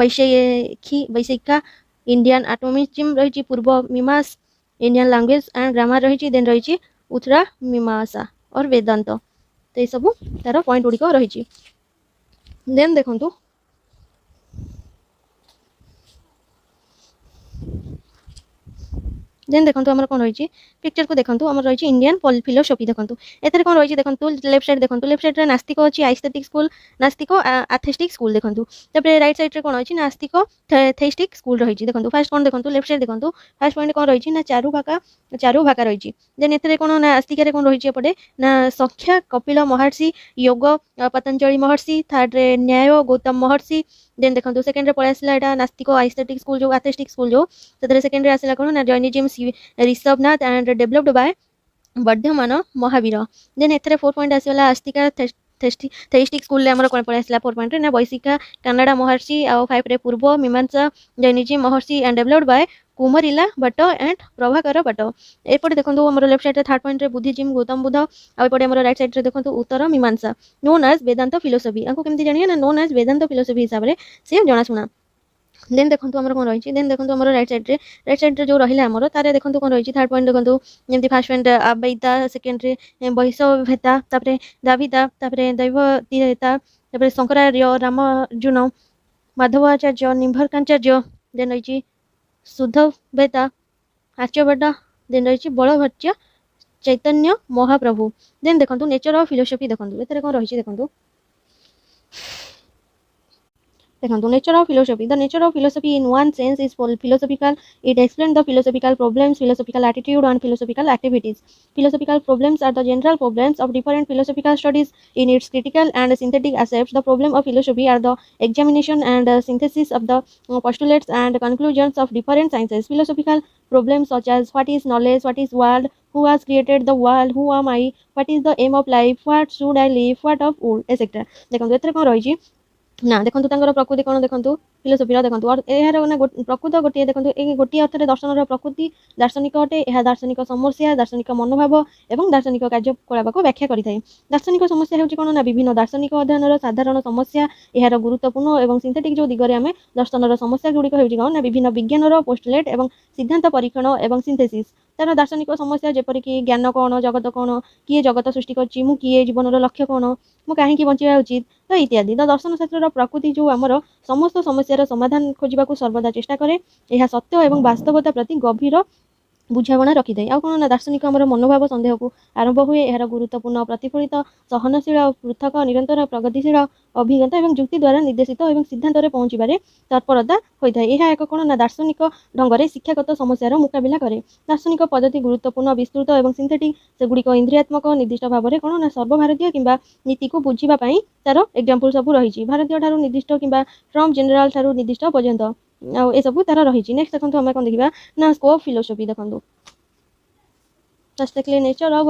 वैशेखिका Indian atomism रही पूर्व मीमांसा Indian language and grammar रही then रही उत्तरा मीमांसा और वेदांत तो ये सब तार पॉइंट गुड़िक रही देन देखो देन देखो आम कौन रही पिक्चर को देखो आम रही इंडियन फिलोसफी देखो एथे कौन रही देखो लेफ्ट साइड देखो लेफ्ट साइड नास्तिक अच्छी आइस्थेटिक स्कूल नास्तिक आथेस्टिक स्कूल देखो तापर राइट साइड कौन अच्छी नास्तिक थेस्टिक स्कूल रही देखो फास्ट कौन देखो लेफ्ट साइड देखो फास्ट पॉइंट कौन रही ना चारु भाका रही देन एथे कौन नास्तिक कौन रही एपटे ना संख्या कपिल महर्षि योग पतंजलि महर्षि थर्ड न्याय गौतम महर्षि देन देखो सेकेंड रे पळै आसला एटा नास्तिक आइस्थेटिक स्कूल जो आथेस्टिक स्कूल जो सेतरे सेकेंड रे आसला कोन ना Jainism Rishabhanatha and developed by Vardhamana Mahavira then एथरे 4 पॉइंट आसीला आस्तिका थेइस्टिक स्कूल आमर कोन पळै आसला 4 पॉइंट रे ना वैशिका कन्नड़ा महर्षि आ 5 रे पूर्व Mimamsa Jainism Maharshi and developed by Kumarila Bhatta and Prabhakara Bhatta एपटे देखो आम लेफ्ट साइड थर्ड पॉइंट रे बुद्धिज्म गौतम बुद्ध आउपटे आम राइट साइड रे देखो उत्तर मीमांसा नोन एज वेदांत फिलोसफी आको केमती जानिए ना नोन एज वेदांत फिलोसफी हिसाब रे से जनाशुना देन देखो आमर कौन रही देन देखो आम राइट साइड रे जो रहा आमर तारे देखो कौन रही थर्ड पॉइंट देखो जमी फास्ट पॉइंट अवैता सेकेंड रे वैशवेता तापरे दाविता तापरे दैवतीयता तापरे शंकरार्य रामार्जुन माधवाचार्य निम्भरकाचार्य देन रही शुद्धवेता आर्यभट्ट देन रही बलभट्ट चैतन्य महाप्रभु देन देखो नेचर ऑफ फिलोसफी देखो एथे कौन रही देखो देखो nature of philosophy the nature of philosophy in one sense is philosophical it explains the philosophical problems philosophical attitude and philosophical activities philosophical problems are the general problems of different philosophical studies in its critical and synthetic aspects the problem of philosophy are the examination and synthesis of the postulates and conclusions of different sciences philosophical problems such as what is knowledge what is world who has created the world who am I what is the aim of life what should I live what of wood etc देखो एथरे कौन रही ना देखो प्रकृति कौन देखो philosophy देखो और यार ना प्रकृत गोटे देखो ये गोटे अर्थ दर्शन प्रकृति दार्शनिक अटे यह दार्शनिक समस्या दार्शनिक मनोभाव और दार्शनिक कार्यकलाप को व्याख्या करें दार्शनिक समस्या हूँ कौन ना विभिन्न दार्शनिक अध्ययन साधारण समस्या यार गुरुत्वपूर्ण और सिंथेटिक जो दिगरे आम दर्शन समस्या गुड़िक हूँ कौन ना विभिन्न विज्ञान पोस्टुलेट और सिद्धांत परीक्षण और सिंथेसिस तार दार्शनिक समस्या जेपरिक ज्ञान कौन जगत कौन किए जगत सृष्टि करछि मु किए जीवन लक्ष्य कौन मु कहीं बंचा उचित तो इत्यादि तो दर्शन शास्त्र प्रकृति जो आमर समस्त समस्यार समाधान खोजा सर्वदा चेष्टा करे यह सत्य और वास्तवता प्रति गभीर बुझाणा रखी थाए कौन ना दार्शनिक आमर मनोभाव सन्देह को आरंभ हुए यार गुरुत्वपूर्ण प्रतिफलित सहनशील पृथक निरंतर प्रगतिशील अभिज्ञता और युक्ति द्वारा निर्देशित और सिद्धांत पहुँचारे तत्परता होता है यह एक कौन ना दार्शनिक ढंग से शिक्षागत समस्यार मुकाबला करे दार्शनिक पद्धति गुरुत्वपूर्ण विस्तृत और सिंथेटिक सेगुड़िक इंद्रियात्मक निर्दिष्ट भाव में कौन ना सर्वभारतीय कि नीति को बुझापी तार एग्जाम्पल सब रही भारतीय ठार निर्दिष्ट कि फ्रम जेनेल ठार निर्दिष्ट पर्यंत ये सब तार रही नेक्स्ट देखो आम कौन देखा ना स्कोप फिलोसफी देखो फर्स्ट देखिए नेचर ऑफ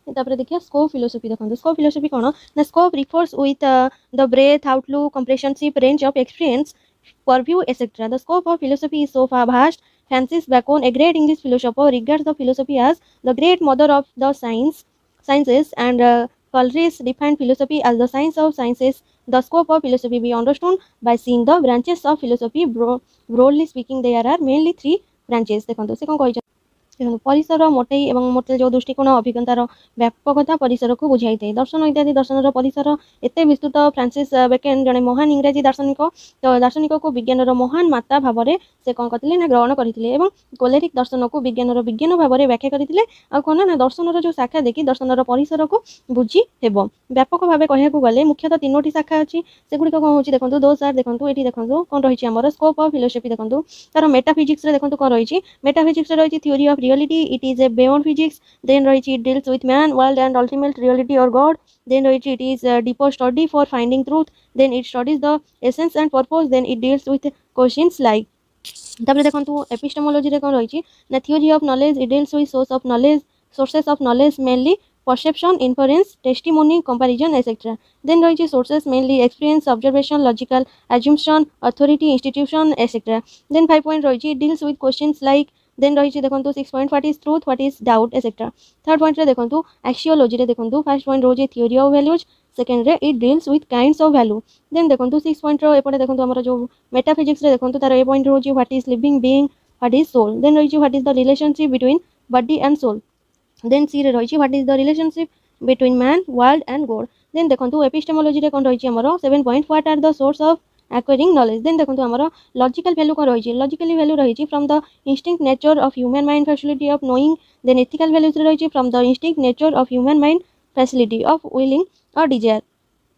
तापर देखिए स्कोप फिलोसफी देखो स्कोप फिलोसफी कौन ना scope refers with the breadth outlook comprehensive range of experience purview etcetera the scope of philosophy is so vast Francis Bacon, a great English philosopher, regards the philosophy as the great mother of the sciences and Coleridge defined philosophy as the science of sciences. The scope of philosophy be understood by seeing the branches of philosophy. Broadly speaking, there are mainly 3 branches. देखो से कौन कही देखो परिसर मोटई और मोटे जो दृष्टिकोण अभिज्ञतार व्यापकता परिसर को बुझाई थाए दर्शन इत्यादि दर्शन परिसर एत विस्तृत फ्रांसिस बेकेन जड़े महान इंग्राजी दार्शनिक तो दार्शनिक को विज्ञान महान माता भाव में से कौन करते ना ग्रहण करते कोलेरिक दर्शन को विज्ञान भाव में व्याख्या करते कौन ना दर्शन जो शाखा देखी दर्शन परिसर को बुझी हेब व्यापक भाव कहूँ गले मुख्यतः 3टी शाखा अच्छी सेगुड़ी कौन हो देखो दो सार देखो ये देखो कौन रही आमर स्कोप ऑफ फिलोसफी देखो तार मेटाफिजिक्स देखो कौन रही मेटाफिजिक्स रही theory of reality it is a beyond physics then right it deals with man world and ultimate reality or god then right it is a deeper study for finding truth then it studies the essence and purpose then it deals with questions like तापर देखंतु epistemology रे कोन रही ना theory of knowledge it deals with sources of knowledge mainly perception inference testimony comparison etc then रही sources mainly experience observation logical assumption authority institution etc then 5 point रही deals with questions like then रही देखो 6 point what is truth what is doubt etc third point रे देखो axiology रे देखो first point रही theory of values second रे it deals with kinds of value then देखो 6 पॉइंट रो एपटे देखो हमर जो मेटाफिजिक्स रे देखो तार ए पॉइंट रही what is living being what is soul then रही what is the relationship between body and soul then C रे रही what is the relationship between man world and God then देखो एपिस्टेमोलॉजी रे कोन रही हमर 7 point what are the source of acquiring knowledge. Then देखो हमारा logical value कौन रही logically value रही from the instinct nature of human mind facility of knowing. Then ethical values रही from the instinct nature of human mind facility of willing or desire.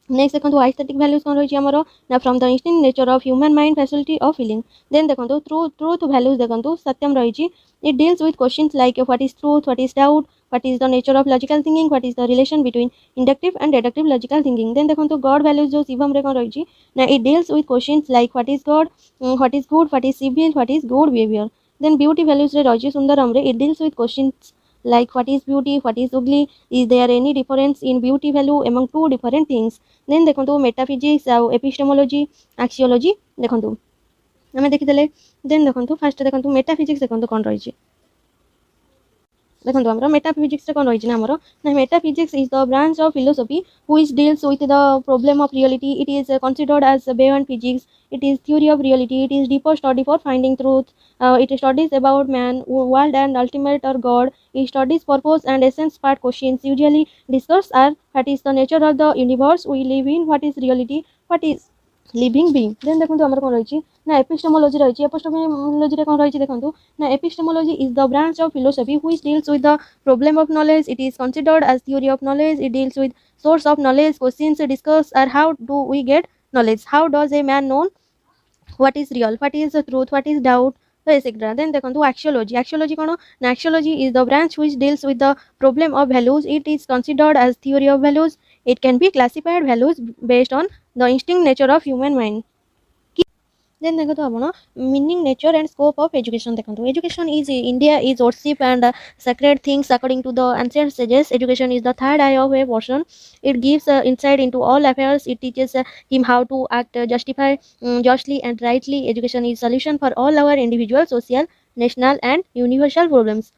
Next देखो aesthetic values कौन रही आमर ना from the instinct nature of human mind facility of feeling. Then देखो truth values देखो सत्यम रही it deals with questions like what is truth, what is doubt, what is the nature of logical thinking, what is the relation between inductive and deductive logical thinking. Then देखो god values जो शिवम रे कौन रही ना it deals with questions like what is God, what is good, what is civil, what is good behaviour. Then beauty values रे रही सुंदरम रे it deals with questions like what is beauty, what is ugly, is there any difference in beauty value among two different things. Then देखो metaphysics आउ epistemology आक्सियोलॉजी देखो आम देखीदे. Then देखो fast देखो मेटाफिजिक्स देखो कौन रही देखो आम मेटाफिजिक्स कौन रही आमर ना metaphysics is the branch of philosophy which deals with the problem of reality. It is considered as beyond physics. It is theory of reality. It is deeper study for finding truth. It studies about man, world, and ultimate or God. It studies purpose and essence part questions. Usually discussed are what is the nature of the universe we live in, what is reality, what is living being. Then देखो आमर कौन रही ना epistemology रही. Epistemology रे कौन रही देखो ना epistemology is the branch of philosophy which deals with the problem of knowledge. It is considered as theory of knowledge. It deals with source of knowledge. Questions discussed are how do we get knowledge, how does a man know what is real, what is the truth, what is doubt, etc. Then देखो axiology. Axiology कौन ना axiology is the branch which deals with the problem of values. It is considered as theory of values. It can be classified values based on the instinct nature of human mind. Then देखो आप meaning, nature and scope of education. देखो education is India is worship and sacred things according to the ancient sages. Education is the third eye of a person. It gives insight into all affairs. It teaches him how to act justify justly and rightly. Education is solution for all our individual, social, national and universal problems.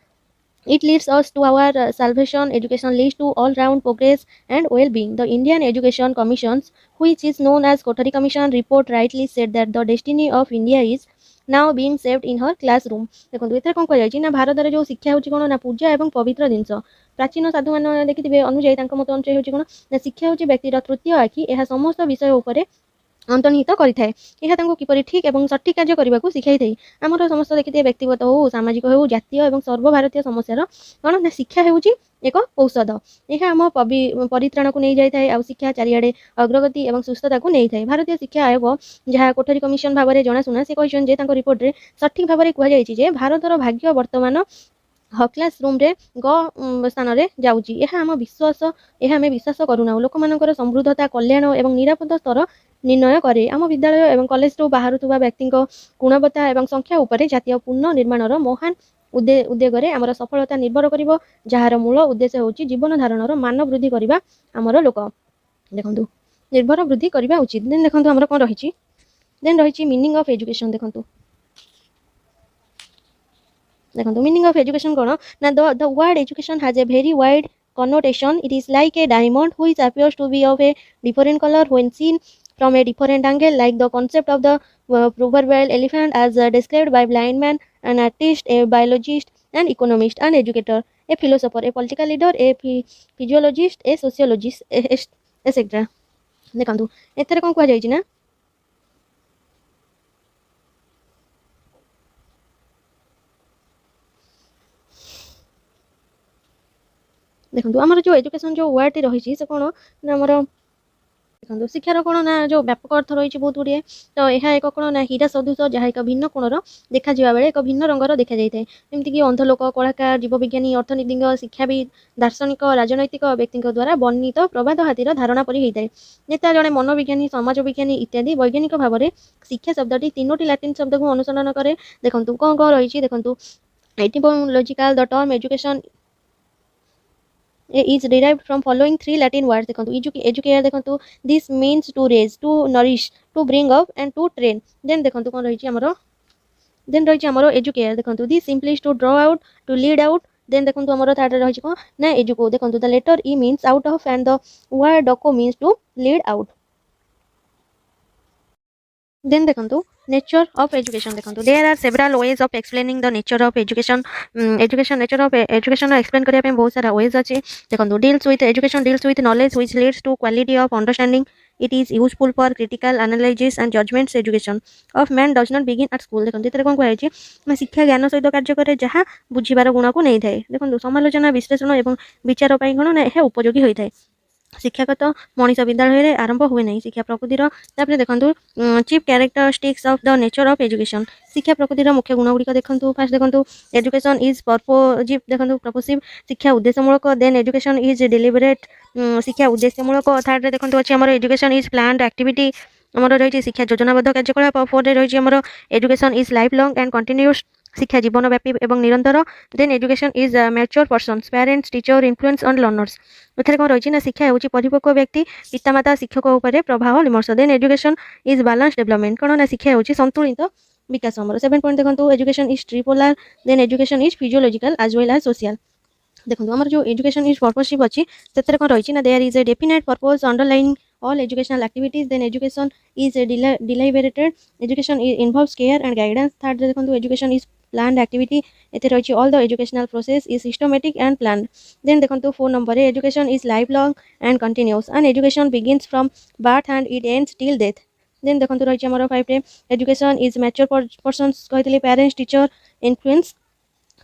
It leads us to our salvation. Education leads to all-round progress and well-being. The Indian Education Commissions, which is known as Kothari Commission, report rightly said that the destiny of India is now being saved in her classroom. देखो एथरे कौन कह ना भारत में जो शिक्षा होची कोन ना पूजा एवं पवित्र जिनस. प्राचीन साधु मान देखिथिबे अनुଯାयी तांको मत अनुଯାयी होची कोन ना शिक्षा होची व्यक्तिर तृतीय आखि. एहा समस्त विषय उपरे अंतर्निहित करिथाए. यह तांको किपरि ठीक एवं सठिक कार्य करबाकू सिखाइथाए. आमर समस्त देखिथिबे व्यक्तिगत हो, सामाजिक हो, जातीय एवं सर्वभारतीय समस्यार कौन ना शिक्षा हेउची एक औषध. यह आम परित्राण को नहीं जाए आ शिक्षा चारिआडे अग्रगति और सुस्थता को नहीं थाए. भारतीय शिक्षा आयोग जहाँ कोठरी कमिशन भाव में जनाशुना से कहते रिपोर्ट में सठिक भाव में कहुई भारतर भाग्य वर्तमान ह क्लासरूम रे ग स्थान रे जाउची. यह आम विश्वास, यह आम विश्वास करूना. लोक मानकर समृद्धता, कल्याण और निरापद स्तर निर्णय करे. आम विद्यालय और कॉलेज रु बाहरुवा व्यक्ति गुणवत्ता और संख्या उपरे जातीय पुनः निर्माणर महान उद्योगरे आमर सफलता निर्भर करिवो. जार मूल उद्देश्य होची जीवन धारणर मान वृद्धि करिबा. आमर लोक देखंतु निर्भर वृद्धि करिबा उचित. देन देखंतु आमर कोन रहिची. देन रहिची मीनिंग ऑफ एजुकेशन. देखंतु मीनिंग ऑफ एजुकेशन कोन ना the word education has a very wide connotation. It is like a diamond which appears to be of a different color when seen from a different angle, like the concept of the proverbial elephant as described by blind man, an artist, a biologist, an economist, an educator, a philosopher, a political leader, a physiologist, a sociologist, etc. देखंतु एथरे कोन कह जाई ना देखो आमर जो education जो word रही से कौन ना आमर देखो शिक्षार कौन ना जो व्यापक अर्थ रही बहुत गुड़िए. तो यह एक कौन ना हीरा सदृश जहाँ एक भिन्न कोणर देखा बेले एक भिन्न रंगर देखा जाए. जमीक अंध लोक, कलाकार, जीवविज्ञानी, अर्थनीतिज्ञ, शिक्षाविद, दार्शनिक, राजनैतिक व्यक्ति द्वारा वर्णित प्रबाद हाथीर धारणा परी होता है. नेता जड़े मनोविज्ञानी, समाज विज्ञानी इत्यादि वैज्ञानिक भाव में शिक्षा शब्दटी तीनोटी लाटिन शब्द को अनुसरण करे. देखो कौन कौन रही देखो etymological the term education is derived from following three Latin words. देखो educare देखो this means to raise, to nourish, to bring up and to train. Then देखो कौन रही हमरो then रही हमरो educare देखो this simply is to draw out, to lead out. Then देखो हमरो थर्ड रही कौन ना educo देखो the letter e means out of and the word doco means to lead out. Then देखो nature of education. देखो there are several ways of explaining the nature of education. Nature of education explain करिया बहुत सारा ways अच्छे. देखो deals with education deals with knowledge which leads to quality of understanding. It is useful for critical analysis and judgments education of man does not begin at school। देखो ये कौन कहुଛି ना शिक्षा ज्ञान सहित कार्य करे जहाँ बुझिबार गुण को नहीं थाए। देखो समालोचना विश्लेषण और विचार पाई कौन ना यह उपयोगी होता है। शिक्षागत मनीष विद्यालय आरंभ हुए नहीं शिक्षा प्रकृतिर तापर देखो chief characteristics of the nature of education शिक्षा प्रकृतिर मुख्य गुण गुड़िक देखो फास्ट देखो एजुकेशन इज पर्पोजिव देखो प्रपोसिव शिक्षा उद्देश्यमूलक देन एजुकेशन इज डिलिबरेट शिक्षा उद्देश्यमूलक थर्ड देखो अच्छे आम एजुकेशन इज प्लान्ड एक्टिविटी आमर रही शिक्षा योजनाबद्ध कार्यकलाप फोर्थ रही आमर education is life long and continuous शिक्षा जीवनव्यापी एवं निरंतर then education is mature persons parents teacher influence on learners एथरे कौन रही ना शिक्षा होची परिपक्व व्यक्ति पितामाता शिक्षक उपर प्रभाव विमर्श then education is balance development कौन ना शिक्षा होची संतुलित विकास आमर 7 पॉइंट देखो education is tripolar then education is physiological as well as social देखो आमर जो एजुकेशन इज पर्पसिव अच्छी से कौन रही ना there is a definite purpose underline all educational activities then education is deliberated education involves care and guidance third देखो education is planned activity एते रही all the educational process is systematic and planned then देखो 4 number education is lifelong and continuous and education begins from birth and it ends till death then देखो रही हमर 5 रे education is mature persons कहतले parents teacher influence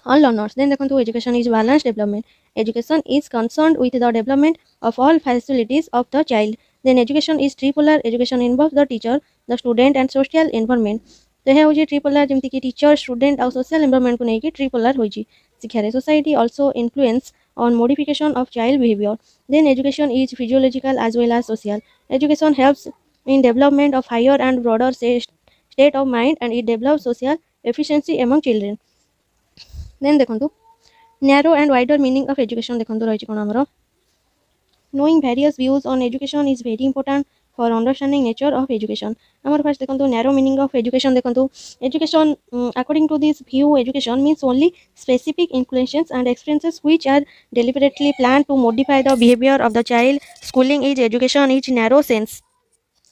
all learners then देखो education is balanced development education is concerned with the development of all facilities of the child then education is tripolar education involves the teacher the student and social environment तो यह होची tripolar जेमति कि teacher student और social environment को लेके tripolar होची शिक्षा रे society also influence on modification of child behaviour then education is physiological as well as social education helps in development of higher and broader state of mind and it develop social efficiency among children then देखंतु narrow and wider meaning of education देखंतु रही कोन हमरो knowing various views on education is very important for understanding nature of education amar first देखंतु narrow meaning of education देखंतु education according to this view education means only specific inclinations and experiences which are deliberately planned to modify the behavior of the child schooling is education is narrow sense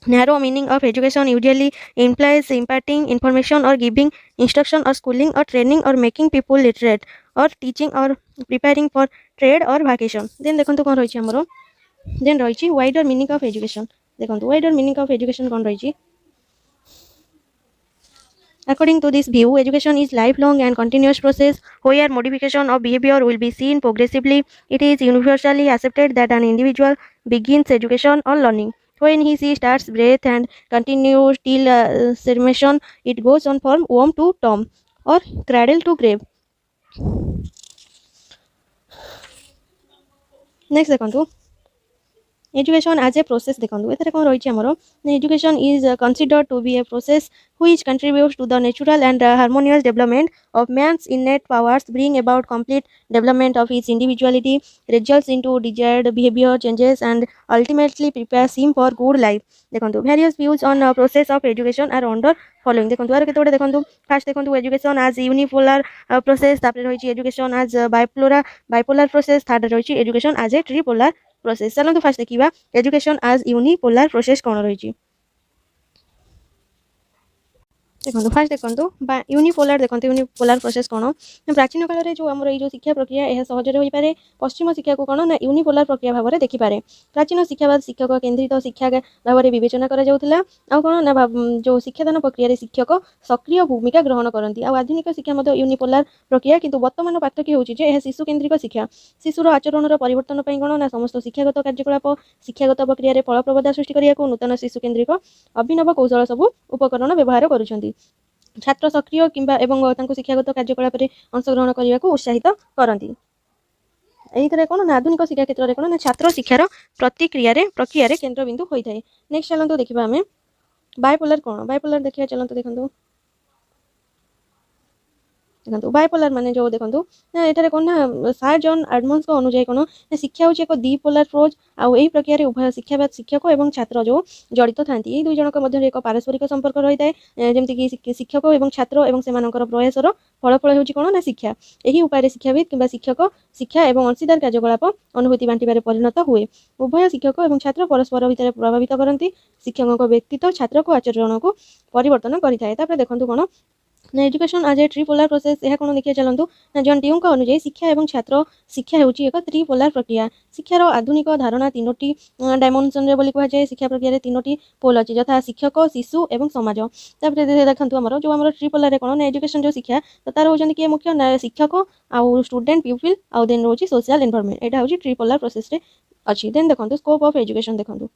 narrow meaning of education usually implies imparting information or giving instruction or schooling or training or making people literate or teaching or preparing for trade or vacation then देखंतु कोन रही हमरो then रही wider meaning of education देखो wider meaning of education कौन रही according to this view education is lifelong and continuous process where modification of behavior will be seen progressively it is universally accepted that an individual begins education or learning when he starts breath and continues till summation it goes on from womb to tomb or cradle to grave next देखो education as a process देखो एथरे कौन रही हमरो education is considered to be a process which contributes to the natural and harmonious development of man's innate powers bring about complete development of his individuality results into desired behavior changes and ultimately prepares him for good life देखो various views on process of education are under following देखो are केते देखो first देखो education as unipolar process तापर रही education as bipolar process third रही education as a tripolar process चलो तो फर्स्ट देखिबा एजुकेशन एज यूनिपोलर प्रोसेस कोन रही देखो फास्ट देखो यूनिपोलर देखो यूनिपोलर प्रोसेस कौन प्राचीन काल में जो आम ये शिक्षा प्रक्रिया यह सहजरे हो पाए पश्चिम शिक्षा को कौन ना यूनिपोलर प्रक्रिया भाव में देखिपारे प्राचीन शिक्षावाद शिक्षक केन्द्रित शिक्षा भाव में विवेचना कौन ना जो शिक्षादान प्रक्रिया शिक्षक सक्रिय भूमिका ग्रहण करती आधुनिक शिक्षा यूनिपोलर प्रक्रिया किंतु वर्तमान पार्थक्य होची शिशु केन्द्रिक शिक्षा शिशुर आचरण परिवर्तन कौन ना समस्त शिक्षागत कार्यकलाप शिक्षागत प्रक्रिया फलप्रदा सृष्टि करने नूतन शिशु केन्द्रिक अभिनव कौशल सब उपकरण व्यवहार करुछंती छात्र सक्रिय किंबा एवं शिक्षागत कार्यकलाप अंशग्रहण करने को उत्साहित करती यही कौन ना आधुनिक शिक्षा क्षेत्र में कौन ना छात्र शिक्षार प्रक्रिया केन्द्रबिंदु होता है नेक्स्ट चलते देखा आम बायपोलर कौन बायपोलर देखिए चलते देखो देखो बायपोलर माने जो देखो ये कौन ना सर जॉन एडमंड्स अनुଯାयी कौन शिक्षा हूँ एक द्विपोलर प्रोज आउ यही प्रक्रिया उभय शिक्षावाद शिक्षक और छात्र जो जड़ित था यही दुई जनक मध्य एक पारस्परिक संपर्क रही है जमीक शिक्षक और छात्र और से प्रयासर फलफल हो कौन ना शिक्षा यही उपाय शिक्षाविद कि शिक्षक शिक्षा और अंशीदार कार्यकलाप अनुभूति बांटार परिणत हुए उभय शिक्षक और छात्र परस्पर भितर प्रभावित करती शिक्षक व्यक्तित्व छात्र को आचरण को परिवर्तन करें देखो कौन एजुकेशन आज ए ट्रिपोलार प्रोसेस यह कौन देखिए चलतु ना जन ड्यूଙ୍କ अनुଯାୟୀ शिक्षा और छात्र शिक्षा ହେଉଛି ଏକ ତ୍ରିପୋଲାର ପ୍ରକ୍ରିୟା। ଶିକ୍ଷାର ଆଧୁନିକ ଧାରଣା ତିନୋଟି ଡାଇମେନସନରେ ବୋଲି କୁହାଯାଏ। ଶିକ୍ଷା ପ୍ରକ୍ରିୟାରେ ତିନୋଟି ପୋଲ ଅଛି ଯଥା ଶିକ୍ଷକ ଶିଶୁ ଏବଂ ସମାଜ। ତାପରେ ଦେଖନ୍ତୁ ଆମର ଯେଉଁ ଆମର ଟ୍ରିପୋଲାରରେ କ'ଣ ନା ଏଜୁକେସନ ଯେଉଁ ଶିକ୍ଷା ତ ତାର ହେଉଛନ୍ତି କିଏ ମୁଖ୍ୟ ନା ଶିକ୍ଷକ ଆଉ ଷ୍ଟୁଡେଣ୍ଟ ପିପୁଲ ଆଉ ଦେନ୍ ରହୁଛି ସୋସିଆଲ ଏନଭାରମେଣ୍ଟ। ଏଇଟା ହେଉଛି ଟ୍ରିପୋଲାର ପ୍ରୋସେସରେ ଅଛି। ଦେନ୍ ଦେଖନ୍ତୁ ସ୍କୋପ ଅଫ ଏଜୁକେସନ ଦେଖନ୍ତୁ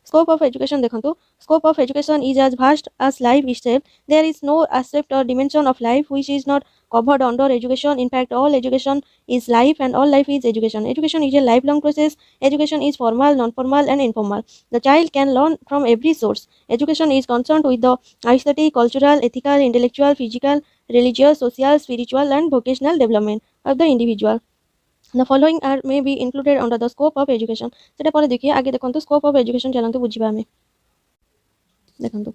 Scope of education ଦେଖନ୍ତୁ Scope of education is as vast as life itself. There is no aspect or dimension of life which is not covered under education. In fact, all education is life and all life is education. Education is a lifelong process. Education is formal, non-formal and informal. The child can learn from every source. Education is concerned with the aesthetic, cultural, ethical, intellectual, physical, religious, social, spiritual and vocational development of the individual. The following are may be included under the scope of education. सेटा पर देखिए आगे देखंतु scope of education चलंतु बुझिबा हमें देखंतु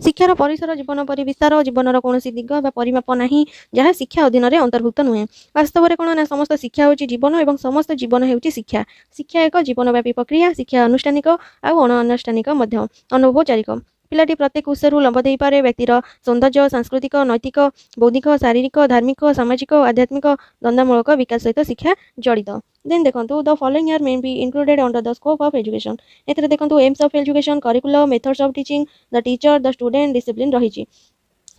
शिक्षार परिसर जीवन पर विस्तार जीवनर कौन दिग बा परिमाप नहीं जहाँ शिक्षा अधीन में अंतर्भुक्त नुहे। वास्तव में कौन ना समस्त शिक्षा होची जीवन और समस्त जीवन होची शिक्षा। शिक्षा एक जीवनव्यापी प्रक्रिया। शिक्षा अनुष्ठानिक आउ अनानुष्ठानिक मध्य अनौपचारिक। पिलाटी प्रत्येक उत्सरू लंब दे पारे व्यक्तिर सौंदर्य सांस्कृतिक नैतिक बौद्धिक शारीरिक धार्मिक सामाजिक आध्यात्मिक द्वंद्वमूलक विकास सहित शिक्षा जड़ित। देन देखंतु the following are may be included under the scope of education. एथरे देखंतु aims of education curriculum methods of teaching the teacher the student discipline रही।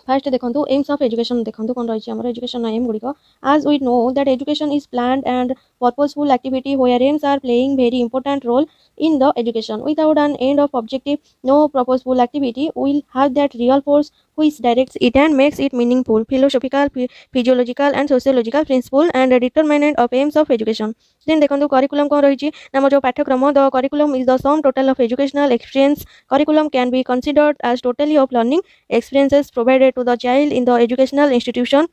फास्ट देखंतु एम्स ऑफ एजुकेशन देखंतु कोन रही हमर एजुकेशन एम गुडी को as we know that education is planned and purposeful activity where aims are playing very important role in the education. Without an end of objective, no purposeful activity will have that real force which directs it and makes it meaningful. Philosophical, physiological and sociological principle and determinant of aims of education. Then देखंतु curriculum कोन रही नाम जो पाठ्यक्रम the curriculum is the sum total of educational experience. Curriculum can be considered as totally of learning experiences provided to the child in the educational institution.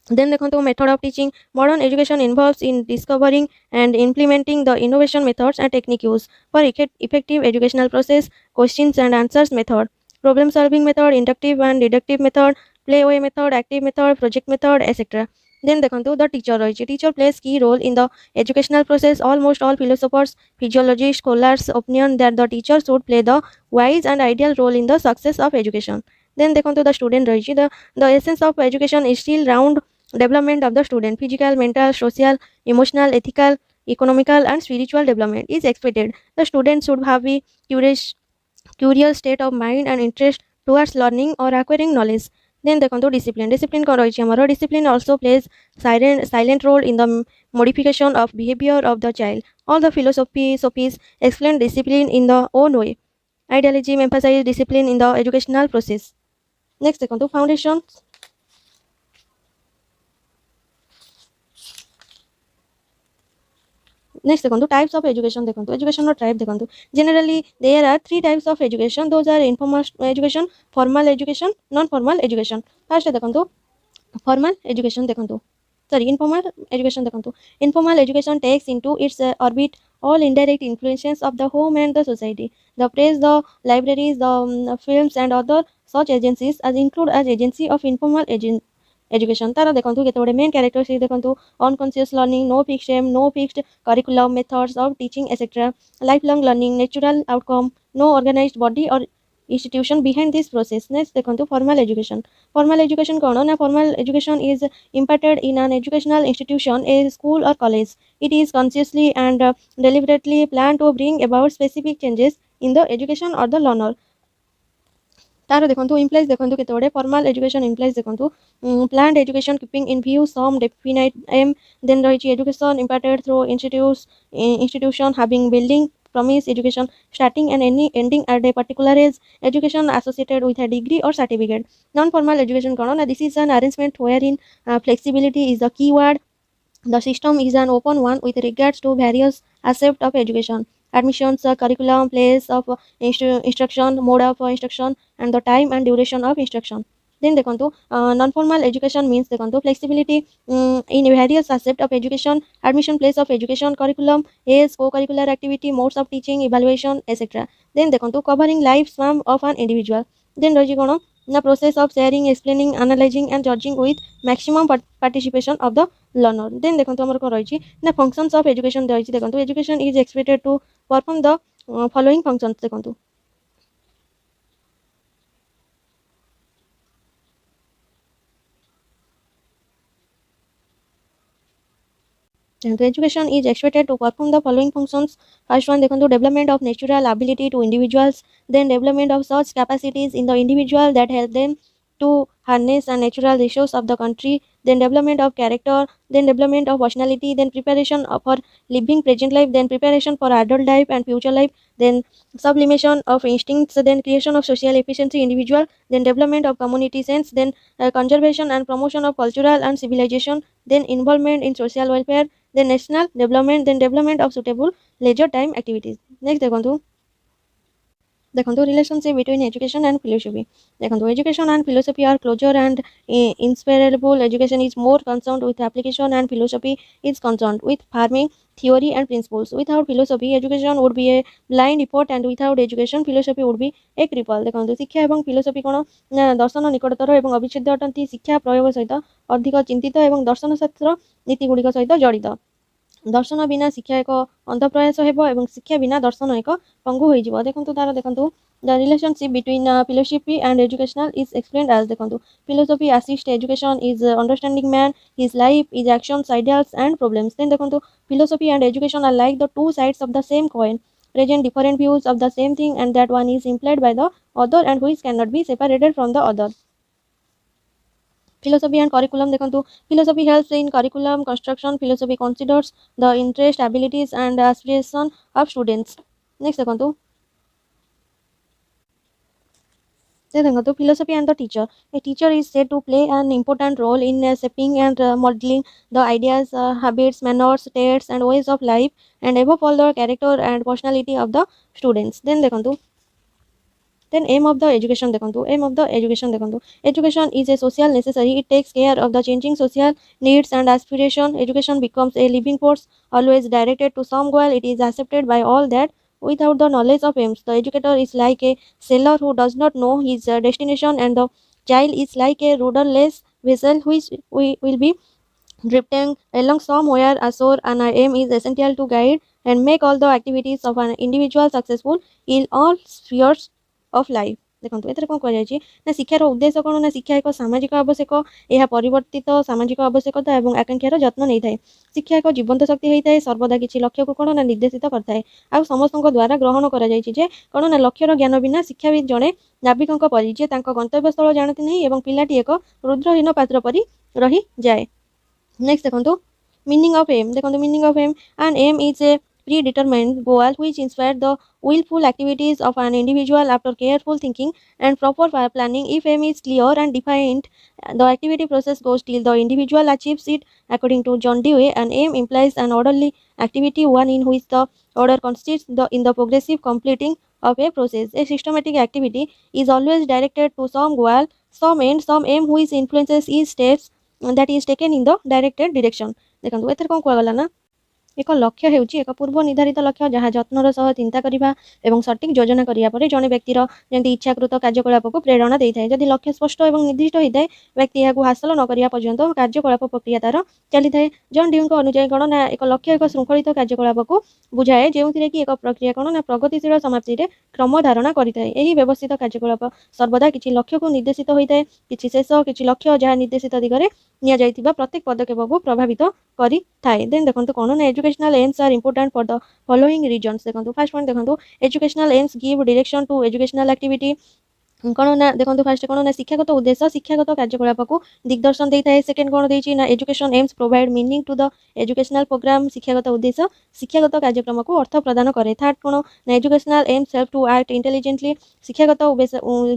Then देखंतु method of teaching. Modern education involves in discovering and implementing the innovation methods and technique used for effective educational process. Questions and answers method, problem solving method, inductive and deductive method, playaway method, active method, project method, etc. Then देखंतु the teacher रही teacher plays key role in the educational process. Almost all philosophers, physiologists, scholars opinion that the teacher should play the wise and ideal role in the success of education. Then देखंतु the student रही the essence of education is still round development of the student. Physical, mental, social, emotional, ethical, economical and spiritual development is expected. The student should have a curious state of mind and interest towards learning or acquiring knowledge. Then देखंतु discipline. Discipline कौन रही हमारा discipline also plays silent role in the modification of behavior of the child. All the philosophies explain discipline in the own way. Idealism emphasizes discipline in the educational process. Next देखंतु foundations. Next देखंतु types of education देखंतु education no type देखंतु generally there are three types of education. Those are informal education, formal education, non-formal education. First देखंतु formal education देखंतु informal education देखंतु informal education takes into its orbit all indirect influences of the home and the society. The press, the libraries, the films and other such agencies as include as agency of informal education. तारा देखंतु केते main characteristics देखंतु unconscious learning, no fixed aim, no fixed curriculum, methods of teaching etc. Lifelong learning, natural outcome, no organized body or institution behind this process. Next देखंतु formal education. Formal education कौन ना formal education is imparted in an educational institution, a school or college. It is consciously and deliberately planned to bring about specific changes in the education or the learner. तार देखंतु implies देखंतु केते बडे formal education implies देखंतु planned education keeping in view some definite aim. Then रही education imparted through institution having building promise education starting and any ending at a particular age. Education associated with a degree or certificate. Non-formal education कौन ना this is an arrangement wherein flexibility is the key word. The system is an open one with regards to various aspects of education. Admissions, curriculum, place of instruction, mode of instruction and the time and duration of instruction. Then देखंतु non-formal education means देखंतु flexibility in various aspects of education, admission, place of education, curriculum, age, co-curricular activity, modes of teaching, evaluation, etc. Then देखंतु covering life span of an individual. Then रही कौन ना process of sharing, explaining, analyzing and judging with maximum participation of the learner. Then देखंतु हमर कोन रही ना functions of education रही देखंतु education is expected to perform the following functions देखंतु देखो education is expected to perform the following functions. First one देखो development of natural ability to individuals, then development of such capacities in the individual that help them to harness the natural resources of the country, then development of character, then development of personality, then preparation for living present life, then preparation for adult life and future life, then sublimation of instincts, then creation of social efficiency individual, then development of community sense, then conservation and promotion of cultural and civilization, then involvement in social welfare, then national development, then development of suitable leisure time activities. Next देखो relationship between education and philosophy. देखो education and philosophy are closer and inseparable. Education is more concerned with application and philosophy is concerned with farming theory and principles. Without philosophy, education would be a blind effort, and without education, philosophy would be a cripple. देखो शिक्षा एवं philosophy कोन दर्शन निकटतर एवं अविच्छेद्य अटंती. शिक्षा प्रयोग सहित अधिक चिंतित एवं दर्शन शास्त्र नीति गुड़िक सहित जड़ित. दर्शन बिना शिक्षा एक अंध प्रयास हेबो एवं शिक्षा बिना दर्शन एक पंगु होई जिवो. देखंतु तार देखंतु the relationship between philosophy and educational is explained as देखंतु philosophy assists education is understanding man, his life, his actions, ideals and problems. Then देखंतु philosophy and education are like the two sides of the same coin, present different views of the same thing, and that one is implied by the other and which cannot be separated from the other. Philosophy and curriculum देखंतु philosophy helps in curriculum construction. Philosophy considers the interest, abilities and aspiration of students. Next देखंतु देखंतु philosophy and the teacher. A teacher is said to play an important role in shaping and modeling the ideas, habits, manners, tastes and ways of life, and above all the character and personality of the students. Then aim of the education देखंतु aim of the education देखंतु education is a social necessary. It takes care of the changing social needs and aspiration. Education becomes a living force, always directed to some goal. It is accepted by all that without the knowledge of aims, the educator is like a sailor who does not know his destination, and the child is like a rudderless vessel which will be drifting along somewhere ashore. An aim is essential to guide and make all the activities of an individual successful in all spheres of life. देखो एथरे कौन कह ना शिक्षार उद्देश्य कौन ना शिक्षा एक सामाजिक आवश्यक, यह परिवर्तित सामाजिक आवश्यकता और आकांक्षार जत्न नहीं थाए. शिक्षा एक जीवंत शक्ति होता है, सर्वदा किसी लक्ष्य को कौन ना निर्देशित करता है आ समस्त द्वारा ग्रहण कर कौन ना लक्ष्यर ज्ञान बिना शिक्षाविद जड़े नाविकों परी जे गंतव्य स्थल जानती नहीं और पिलाटी एक रुद्रहीन पात्र परी रही जाए. नेक्स्ट देखो मीनिंग ऑफ एम. देखो meaning of aim. An aim is a predetermined goal which inspires the willful activities of an individual after careful thinking and proper planning. If aim is clear and defined, the activity process goes till the individual achieves it. According to John Dewey, an aim implies an orderly activity, one in which the order consists in the progressive completing of a process. A systematic activity is always directed to some goal, some end, some aim which influences each steps that is taken in the directed direction. देखो एथर कौन कहगला ना एक लक्ष्य हेउची एक पूर्व निर्धारित लक्ष्य जहाँ जत्नर सह चिंता करिबा एवं सटीक योजना करिया परे जने व्यक्तिर जेंति इच्छाकृत कार्यकलाप को प्रेरणा देइथाय. जदि लक्ष्य स्पष्ट एवं निर्दिष्ट होइथाय, व्यक्ति याकु हासिल न करिया पर्यंत कार्यकलाप प्रक्रिया तार चलिथाय. जॉन ड्यूଙ୍କ अनुसार कोन ना एक लक्ष्य एक श्रृंखलित कार्यकलाप को बुझाए जेउथिरे कि एक प्रक्रिया कोन ना प्रगतिशील समाप्ति रे क्रम धारणा करिथाय. एही व्यवस्थित कार्यकलाप सर्वदा किछि लक्ष्य को निर्देशित होइथाय. किछि शेष किछि लक्ष्य जहाँ निर्देशित दिगरे निया जाइथिबा प्रत्येक पदक्षेप को प्रभावित करि थाए. देन देखंतु कोन ना educational aims are important for the following reasons. देखंतु फर्स्ट पॉइंट देखंतु educational aims give direction to educational activity. कौन ना देखो फास्ट कौन ना शिक्षागत उद्देश्य शिक्षागत कार्यकलाप को दिग्दर्शन देता है. सेकेंड कौन देछि ना education aims provide meaning to the educational programme. शिक्षागत उद्देश्य शिक्षागत कार्यक्रम को अर्थ प्रदान करे. थर्ड कौन ना educational aims help to act intelligently. शिक्षागत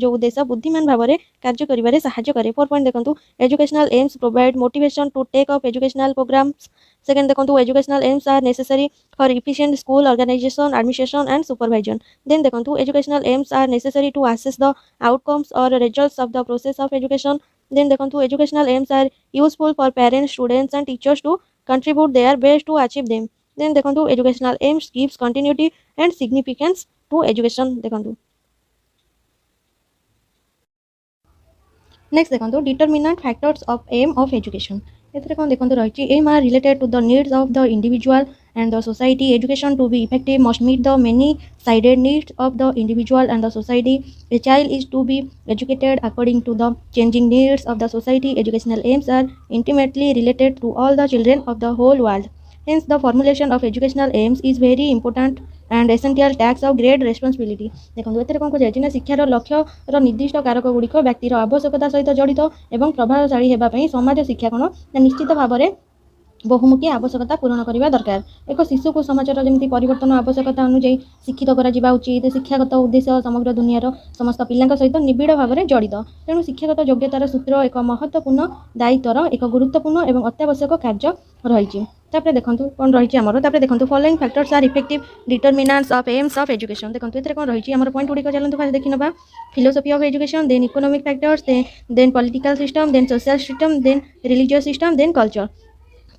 जो उद्देश्य बुद्धिमान भाव में कार्य करिबारे सहाय्य करे. फोर पॉइंट देखंतु educational aims provide motivation to take up educational programmes. Second देखंतु educational aims are necessary for efficient school organization, administration and supervision. Then देखंतु educational aims are necessary to assess the outcomes or results of the process of education. Then देखंतु educational aims are useful for parents, students and teachers to contribute their best to achieve them. Then देखंतु educational aims gives continuity and significance to education. देखंतु next देखंतु determinant factors of aim of education. एथरे कोन देखंतु रहिछि aim are related to the needs of the individual and the society. Education to be effective must meet the many sided needs of the individual and the society. A child is to be educated according to the changing needs of the society. Educational aims are intimately related to all the children of the whole world. Hence, the formulation of educational aims is very important and essential task of great responsibility. देखो एथेर कौन कहुचे ना शिक्षार लक्ष्यर निर्दिष्ट कारक गुड़िक व्यक्तिर आवश्यकता सहित जड़ित और प्रभावशाली होगापी समाज शिक्षा कौन निश्चित भाव में बहुमुखी आवश्यकता पूरण करने दरकार। एक शिशु को समाचार जमी परिवर्तन आवश्यकता अनुଯାयी शिक्षित करा उचित। शिक्षागत उद्देश्य समग्र दुनियार समस्त पिला सहित निबिड़ भाव में जड़ित। तेणु शिक्षागत योग्यतार सूत्र एक महत्वपूर्ण दायित्वर एक गुरुत्वपूर्ण और अत्यावश्यक कार्य रही। देखो कौन रही आमर देखो following factors are effective determinants of aims of education. देखो ये कौन रही आम पॉइंट गुड़िक चलते फास्ट देखी ना philosophy of education then economic factors then political system then social system then religious system then culture.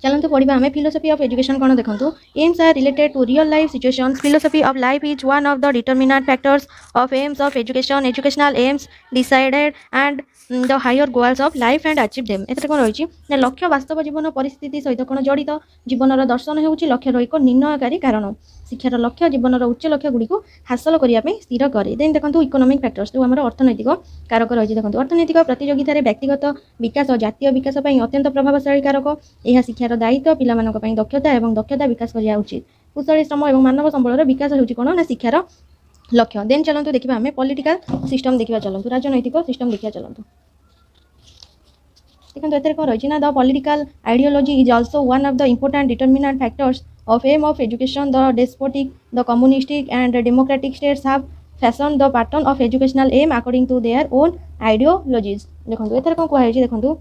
चलते पढ़ा आम फिलोसफी ऑफ एजुकेशन कौन देखो aims are related to real life situations. Philosophy of life is one of the determinant factors of aims of education. Educational aims decided and the higher goals of life and achieve them. एथे कौन रही लक्ष्य वास्तव जीवन परिस्थिति सहित कौन जड़ित। जीवन दर्शन होउछि लक्ष्यर एक निर्णयकारी कारण। शिक्षार लक्ष्य जीवन उच्च लक्ष्य गुड़ी को हासिल करने स्थिर करे। देन देखो इकोनॉमिक फैक्टर्स जो आम अर्थनैतिक कारक रही। देखो अर्थनैतिक प्रतियोगिता व्यक्तिगत विकास जातीय विकास अत्यंत प्रभावशाली कारक। यह शिक्षार दायित्व पिला दक्षता और दक्षता विकास करा उचित। कुशल श्रम और मानव संबलर विकास होउछि कोन ना शिक्षार लक्ष्य। देन चलतु देखा आम पॉलिटिकल सिस्टम देखा चलतु राजनैतिक सिस्टम देखा चलतु। देखो ये कौन रही the political ideology is also one of the important determinant factors of aim of education. The despotic, the communistic and democratic states have fashioned the pattern of educational aim according to their own ideologies. देखो ये कौन कहुई देखो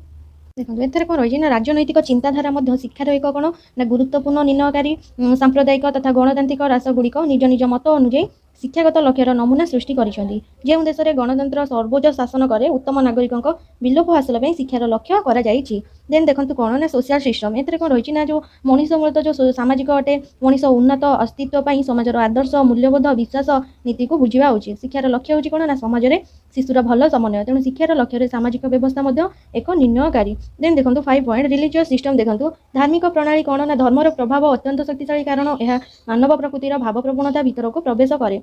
ये कौन रही ना राजनैतिक चिंताधारा शिक्षार एक कौन ना गुरुत्वपूर्ण निर्णयकारी सांप्रदायिक तथा गणतांत्रिक राष्ट्र गुड़िक निज निज मत अनुଯାयी शिक्षागत लक्ष्यर नमूना सृष्टि करिसेंती। जो देश में गणतंत्र सर्वोच्च शासन करे उत्तम नागरिकों विलोप हासिल शिक्षार लक्ष्य करा जायछि। देन देखो कौन ना सोशल सिस्टम ये कौन रही ना जो मनीष मूलतः जो सामाजिक अटे मनीष उन्नत अस्तित्व समाजर आदर्श मूल्यबोध विश्वास नीति को बुझा उचित। शिक्षार लक्ष्य होची कौन ना समाज में शिशुर भल समन्वय। तेणु शिक्षार लक्ष्य सामाजिक व्यवस्था एक निर्णयकारी। देन देखो 5 पॉइंट रिलीजियस सिस्टम। देखो धार्मिक प्रणाली कौन ना धर्मर प्रभाव अत्यंत शक्तिशाली कारण यह मानव प्रकृतिर भाव प्रवणता भीतर को प्रवेश करे।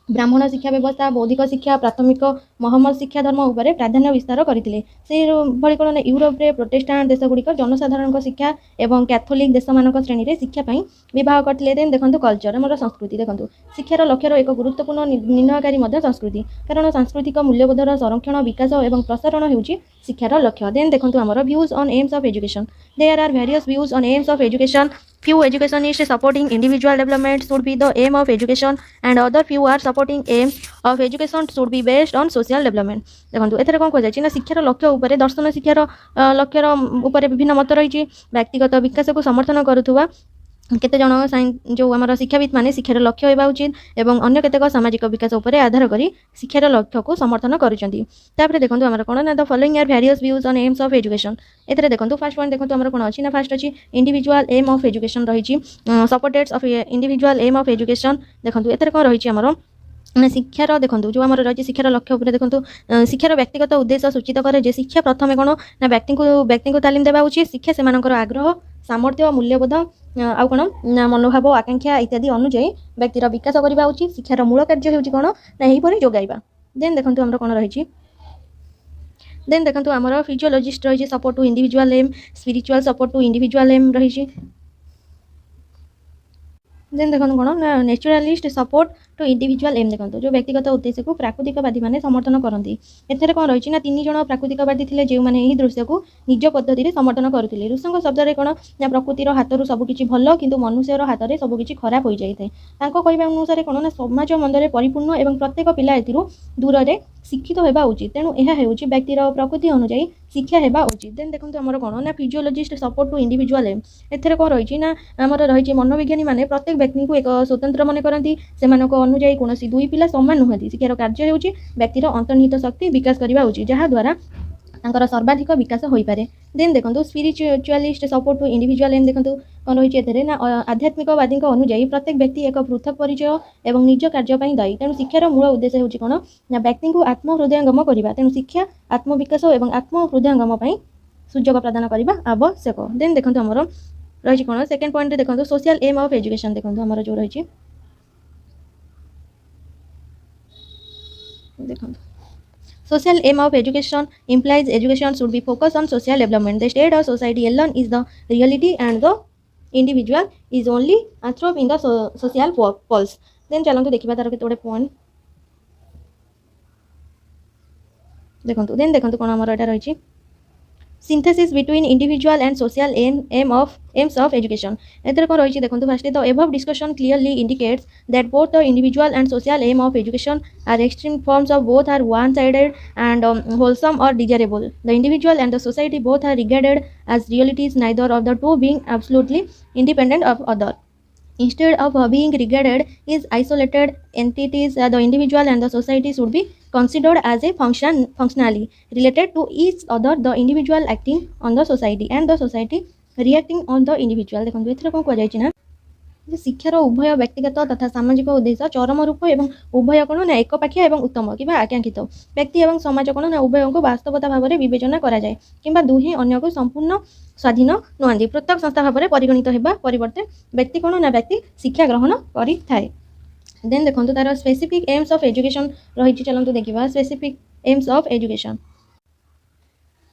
ब्राह्मण शिक्षा व्यवस्था बौद्धिक शिक्षा प्राथमिक महम्मद शिक्षा धर्म उपर प्राधान्य विस्तार करते। से भली कौन यूरोप रे प्रोटेस्टांट देश गुड़िक जनसाधारण शिक्षा एवं कैथोलिक देश मान श्रेणी में शिक्षा विवाह करते। देन देखो कल्चर आम संस्कृति। देखो शिक्षार लक्ष्यर एक गुरुत्वपूर्ण निर्णयकारी संस्कृति कारण सांस्कृतिक मूल्यबोधर संरक्षण विकास और प्रसारण होउछि शिक्षार लक्ष्य। देन देखो आमर views on aims of education. There are various views on aims of education. Few educationists supporting individual development should be the aim of education and other few are supporting aims of education should be based on social development. देखो एथेर कौन कहुई ना शिक्षार लक्ष्य उपर दर्शन शिक्षार लक्ष्यर उपर विभिन्न मत रही। व्यक्तिगत विकास को समर्थन करुवा केते जन जो आम शिक्षाविद मैंने शिक्षार लक्ष्य होगा उचित और अन्य केतेक सामाजिक विकास उपर आधार करी शिक्षार लक्ष्य को समर्थन करुँच। देखो आम कौन ना the following are various views on aims of education. एथेर देखो फर्स्ट पॉइंट देखो आम कौन अच्छी ना फर्स्ट अच्छी इंडिविजुअल एम ऑफ एजुकेशन रही supporters of individual aim of education. देखो एथेर कौन रही आमर शिक्षार देखो जो आम रही शिक्षार लक्ष्य उपर देखो शिक्षार व्यक्तिगत उद्देश्य सूचित करे जे शिक्षा प्रथम कौन ना व्यक्ति को तालीम देवा उचित। शिक्षा से आग्रह सामर्थ्य मूल्यबोध आउ कौन ना मनोभाव आकांक्षा इत्यादि अनुଯାयी व्यक्तिर विकास करवा उचित। शिक्षार मूल कार्य होउछि कौन ना एहिपरि जोगाइबा। देन देखो आमर कौन रही देन देखो आमर फिजियोलॉजिस्ट रही support to individual aim spiritual support to individual aim रही। देन देखो कौन ना naturalist support to individual aim. देखो जो व्यक्तिगत उद्देश्य को प्राकृतिकवादी मैंने समर्थन करती। एथेर कौन रही ना 3 जन प्राकृतिकवादी थे जो मैंने यही दृश्य को निज पद्धति समर्थन करते। ऋषिक शब्द में कौन ना प्रकृतिर हाथ सबकि भल किंतु मनुष्यर हाथ में सबकि खराब हो जाए। कहवा अनुसार कौन ना समाज मंदर परिपूर्ण और प्रत्येक पिला एथिरु दूर से शिक्षित होगा उचित। तेणु यह होउछि व्यक्तिर प्रकृति अनुଯାयी शिक्षा होगा उचित। देन देखो आमर कौन ना physiologist support to individual aim. एथेर कौन रही ना आमर रही मनोविज्ञानी मैंने प्रत्येक व्यक्ति को एक स्वतंत्र मन करती। से अनुଯାयी कौन दुई पिला सामान नुहति। शिक्षार कार्य होउछि व्यक्तिर अंतर्निहित शक्ति विकास करवा उचित जहाँ द्वारा सर्वाधिक विकास हो पारे। देन देखो spiritualist support to individual aim. देखो कौन रही है ना आध्यात्मिकवादी अनुଯାयी प्रत्येक व्यक्ति एक पृथक परिचय और निज कार्य दायी। तेणु शिक्षार मूल उद्देश्य होउछि कौन ना व्यक्ति को आत्महृदयंगम करवा। तेणु शिक्षा आत्मविकास और आत्महृदयंगम सुजोग प्रदान करने आवश्यक। देन देखो आमर रही कौन सेकेंड पॉइंट देखो सोशल एम ऑफ एजुकेशन। देखो आमर जो रही देखो social aim of education implies education should be focused on social development. The state of society alone is the reality and the individual is only anthrope in the social pulse. Then चलନ୍ତୁ ଦେଖିବା ତାର କେତେ ଗୋଟେ point ଦେଖନ୍ତୁ then ଦେଖନ୍ତୁ କ'ଣ ଆମର ଏଟା ରହିଛି synthesis between individual and social aims of education. ଏଥିରେ କ'ଣ ରହିଛି ଦେଖନ୍ତୁ first the above discussion clearly indicates that both the individual and social aim of education are extreme forms of both are one-sided and wholesome or desirable. The individual and the society both are regarded as realities, neither of the two being absolutely independent of other. Instead of being regarded as isolated entities, the individual and the society should be considered as a functionally related to each other, the individual acting on the society and the society reacting on the individual. देखो एथरे कोन को जायछि ना जे शिक्षार उभय व्यक्तिगत तथा सामाजिक उद्देश्य चरम रूप एवं उभय कोन ना एकपाखिया एवं उत्तम किबा आकांक्षित व्यक्ति एवं समाज कोन ना उभय को वास्तवता भाव में विवेचना करा जाय किबा दुहे अन्य को संपूर्ण स्वाधीन नुआंदी प्रत्येक संस्था भाव में परिगणित हेबा परिवर्ते व्यक्ति कोन ना व्यक्ति शिक्षा ग्रहण करि थाए. देन देखंतु तार स्पेसिफिक एम्स ऑफ एजुकेशन रही चलतु देखा स्पेसिफिक एम्स ऑफ एजुकेशन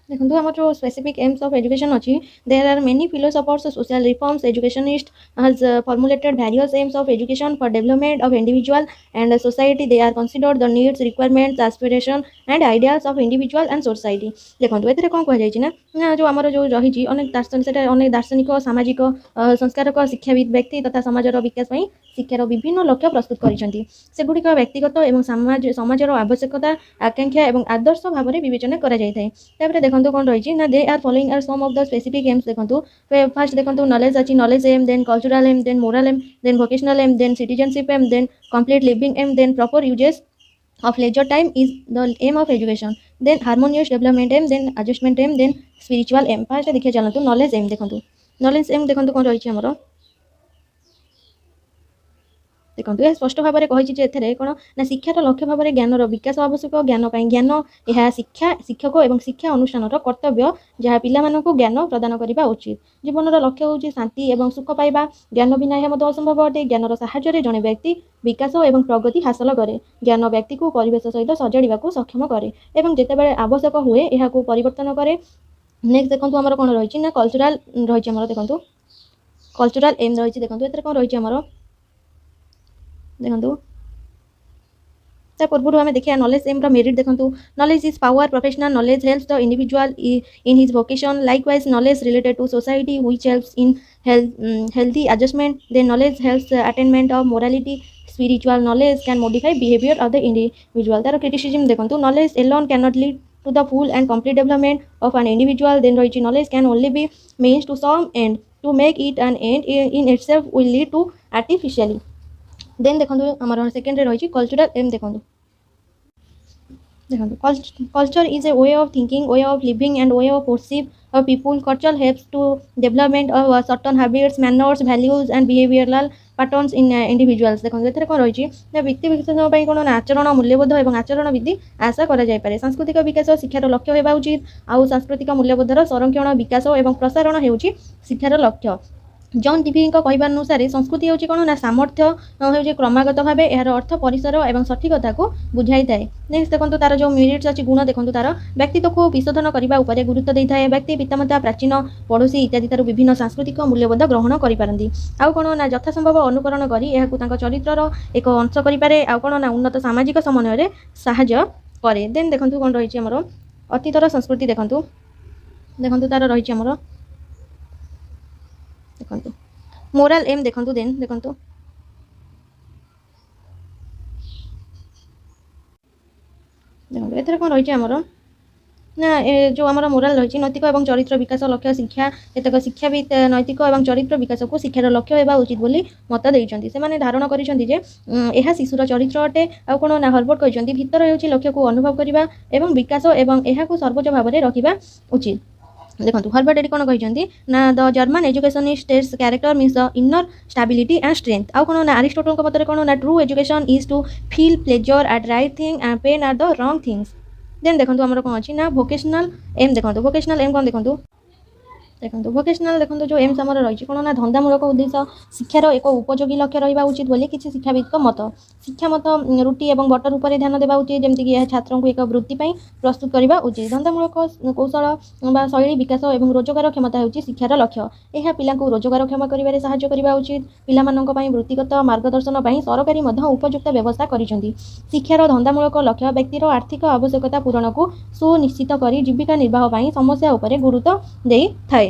देखो आम जो स्पेसिफिक एम्स ऑफ एजुकेशन अच्छी there are many philosophers social reforms educationist has formulated various aims of education for development of individual and society. They are considered the needs, requirements, aspiration and ideals of individual and society. देखो एथे कौन कहुई ना जो आमर जो रही अनेक दार्शनिक सामाजिक संस्कारक शिक्षाविद व्यक्ति तथा समाजर विकास शिक्षार विभिन्न लक्ष्य प्रस्तुत करछंती सेगुड़िक व्यक्तिगत एवं समाजर आवश्यकता आकांक्षा एवं आदर्श भाव में विवेचना करा जाय थाए. तापर देखंतु कोन रही ना they are following are some of the specific aims. देखंतु फर्स्ट देखंतु नॉलेज अछि knowledge aim then cultural aim then moral aim then vocational aim then citizenship aim then complete living aim then proper uses of leisure time is the aim of education. Then harmonious development aim then adjustment aim then spiritual aim. Fast देखिए चलतु knowledge M देखंतु knowledge M देखंतु कोन रही हमर देखो यह स्पष्ट भाव में कही कौन ना शिक्षार लक्ष्य भाव में ज्ञानर विकास आवश्यक ज्ञान ज्ञान यह शिक्षक और शिक्षा अनुष्ठान कर्तव्य जहाँ पिला ज्ञान प्रदान करने उचित. जीवन लक्ष्य हूँ शांति और सुख पाइबा ज्ञान बिना यह असंभव अटे. ज्ञानर साहाय्य जड़े व्यक्ति विकास और प्रगति हासिल करे. ज्ञान व्यक्ति को परिवेश सहित सजाड़ा सक्षम करे और जितेबाला आवश्यक हुए यह परिवर्तन करे. नेक्स्ट देखो आमर कौन रही ना कल्चरल रही देखो कल्चरल एम रही देखो ये कौन रही आमर देखो पूर्व आम देखिए नॉलेज एम मेरिट देखो knowledge is power professional knowledge helps the individual in his vocation likewise knowledge related to society which helps in healthy adjustment then knowledge helps attainment of morality spiritual knowledge can modify behaviour of the individual. तार criticism देखो knowledge alone can not lead to the full and complete development of an individual. Then रही knowledge can only be means to some end. To make it an end in itself will lead to artificially. Then देखो हमारा second रही cultural M देखो culture is a way of thinking, way of living and way of perceive of people. Culture helps to development of certain habits, manners, values and behavioral patterns in individuals. देखो ये कौन रही व्यक्ति विकास कौन आचरण मूल्यबोध और आचरण विधि आशा कर सांस्कृतिक विकास शिक्षार लक्ष्य होगा उचित. आउ सांस्कृतिक मूल्यबोधर संरक्षण विकास और प्रसारण हो शिक्षार लक्ष्य. जॉन डीवी कहवानुसार संस्कृति हूँ कौन ना सामर्थ्य हूँ क्रमागत भाव यार अर्थ परिसर और सठिकता को बुझाई थाए. नेक्स्ट देखो तार जो मेरिट्स अच्छी गुण देखो तार व्यक्तित्व को विशोधन करने गुरुत्व देता है. व्यक्ति पितामाता प्राचीन पड़ोशी इत्यादि तार विभिन्न सांस्कृतिक मूल्यबोध ग्रहण करें. आउ कौन ना यथासंभव अनुकरण कर चरित्र एक अंश करें. आउ कौन ना उन्नत सामाजिक समन्वय साहाय्य करे. देन देखो कौन रही आमर अतीतर संस्कृति देखो तार रही आमर देखो मोरल एम देखो देन देखो देखो ये कौन रही आमर ना जो आमर मोराल रही नैतिक और चरित्र विकास लक्ष्य शिक्षा केतक शिक्षाविद नैतिक और चरित्र विकास को शिक्षार लक्ष्य होगा उचित बोली मत देते से धारणा कर शिशुर चरित्र अटे. आ कौन ना हर्बर्ट कहते भीतर हो लक्ष्य को अनुभव करने और विकास और सर्वोच्च भाव में रखा उचित. देखो हर्बर्ट एडी कौन कहते ना the German educationist character means the inner stability and strength. आउ कौन ना अरिस्टोटल मत कौन ना true education is to feel pleasure at right thing and pain at the wrong things. Then देखो आमर कौन अच्छी ना वोकेशनल एम देखो वोकेशनल एम कौन देखो देखो भोकेशनाल देखो जो एम्स आमर रही कौन ना धंदामूलक उद्देश्य शिक्षार एक उपयोगी लक्ष्य रहा उचित बोली किसी शिक्षाविद मत शिक्षा मत रुटि और बटर उपर ध्यान देवा उचित जमीक यह छात्र को एक वृत्ति प्रस्तुत करने उचित धंदामूलक कौशल शैली विकास और रोजगार क्षमता होची शिक्षार लक्ष्य यह पिला रोजगार क्षम कर साहाय्य करने उचित पिला वृत्तिगत मार्गदर्शन सरकारी उपयुक्त व्यवस्था करिसेंती शिक्षार धंदामूलक लक्ष्य व्यक्तिर आर्थिक आवश्यकता पूरण को सुनिश्चित कर जीविका निर्वाह समस्या उपर गुरुत्व दे थाए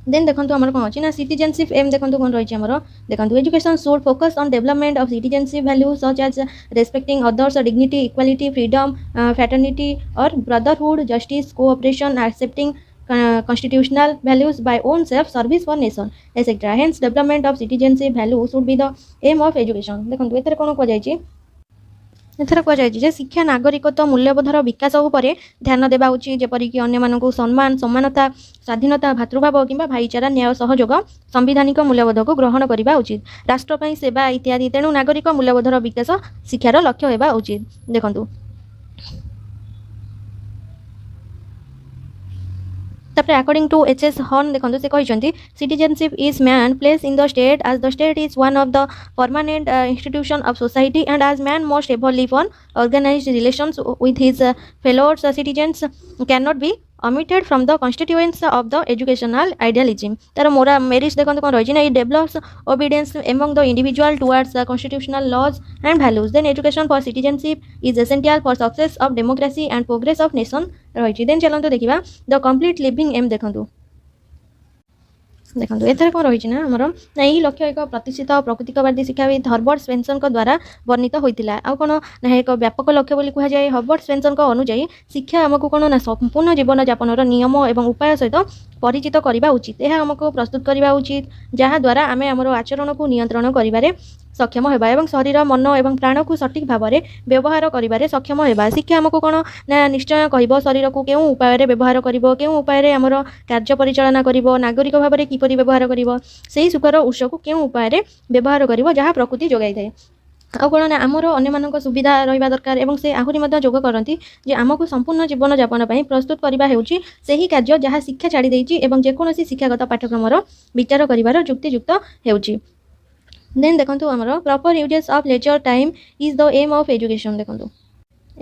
देन देखो आमर कौन अच्छी ना सिटीजनशिप एम देखो कौन रही आमर देखो education should focus on development of citizenship values such as respecting others dignity equality freedom fraternity और brotherhood justice cooperation accepting constitutional values by own self service for nation etc hence development of citizenship value should be the aim of education देखो एथरे कोन को जायछि एथर कहुए शिक्षा नागरिकत्व मूल्यबोधर विकास उपर ध्यान देवा उचित जेपरिक अन्य मानक सम्मान समानता स्वाधीनता भातृभाव कि भाईचारा न्याय सहयोग संविधानिक मूल्यबोध को ग्रहण करने उचित राष्ट्रपति सेवा इत्यादि तेणु नागरिक मूल्यबोधर विकास शिक्षार लक्ष्य होगा उचित देखु तापर अकॉर्डिंग टू एच.एस. हॉर्न देखो से कहते citizenship is man place in the state as the state is one of the permanent institution of society and as man must ever live on organised relations with his fellow citizens can not be omitted from the constituents of the educational idealism तार मोरा merits देखो कौन रही it develops obedience among the individual towards constitutional laws and values then education for citizenship is essential for success of democracy and progress of nation रही then चलते देखा the complete living aim देखो देखो एथर कौन रही ना आमर ना यही लक्ष्य एक प्रतिष्ठित प्रकृतिकवादी शिक्षाविद हर्बर्ट स्पेंसन द्वारा वर्णित होता आ कौन ना एक व्यापक लक्ष्य बोली कहुए हर्बर्ट स्पेंसन अनुଯାयी शिक्षा आमको कौन ना संपूर्ण जीवन यापन नियम और उपाय सहित परिचित करने उचित यह आमको प्रस्तुत करने उचित जहाँद्वारा आम आमर आचरण को नियंत्रण कर सक्षम होगा एवं शरीर मन और प्राण को सठिक भाव में व्यवहार कर सक्षम होगा शिक्षा आमको कौन ना निश्चय कह शरीर को क्यों उपाय व्यवहार कर क्यों उपाय आमर कार्य परिचालना कर नागरिक भाव में किपरि व्यवहार कर से सुखर उत्स को क्यों उपाय व्यवहार कर जहाँ प्रकृति जोगाई थाए आ कौन ना आमर अन्य सुविधा रहा दरकार एवं से आहरी जोग करती जे आमको संपूर्ण जीवन यापन प्रस्तुत करवा होही कार्य जहाँ शिक्षा छाड़ी एवं जेकोसी शिक्षागत पाठ्यक्रम विचार कर जुक्तियुक्त होउछि देन देखो आमर proper uses of leisure time is the aim of education देखो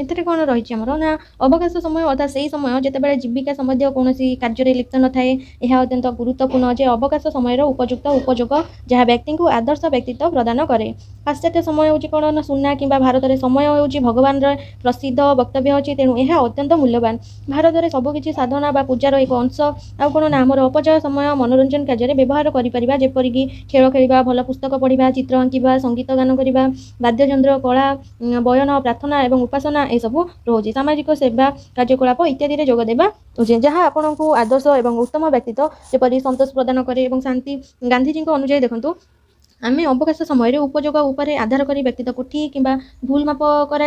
एथरे कौन रही आमर ना अवकाश समय अर्थात से समय जितेबाला जीविका संबंधी कौन कार्य लिप्त न थाए यह अत्यंत गुरुत्वपूर्ण जे अवकाश समय उपयुक्त उपयोग जहाँ व्यक्ति को आदर्श व्यक्तित्व प्रदान करे पाश्चात्य समय हूँ कौन ना सुना कि भारत में समय हूँ भगवान प्रसिद्ध वक्तव्य अच्छी तेणु यह अत्यंत मूल्यवान भारत में सबकि साधना बा पूजार एक अंश आ कौन ना आमर अपचय समय मनोरंजन कार्य व्यवहार करपरिक खेल खेल भल पुस्तक पढ़ा चित्र आंकिबा संगीत गान करवा वाद्ययंत्र कला बयन प्रार्थना और उपासना ये सब रोचे सामाजिक सेवा कार्यकलाप इत्यादि जोग देवा उचित जहाँ आपण को आदर्श और उत्तम व्यक्तित्व जपरी संतोष प्रदान करे और शांति गांधीजी अनुଯାयी देखूँ आम अवकाश समय उपयोग उपर आधार कर व्यक्तित्व को ठीक कि भूल माप कर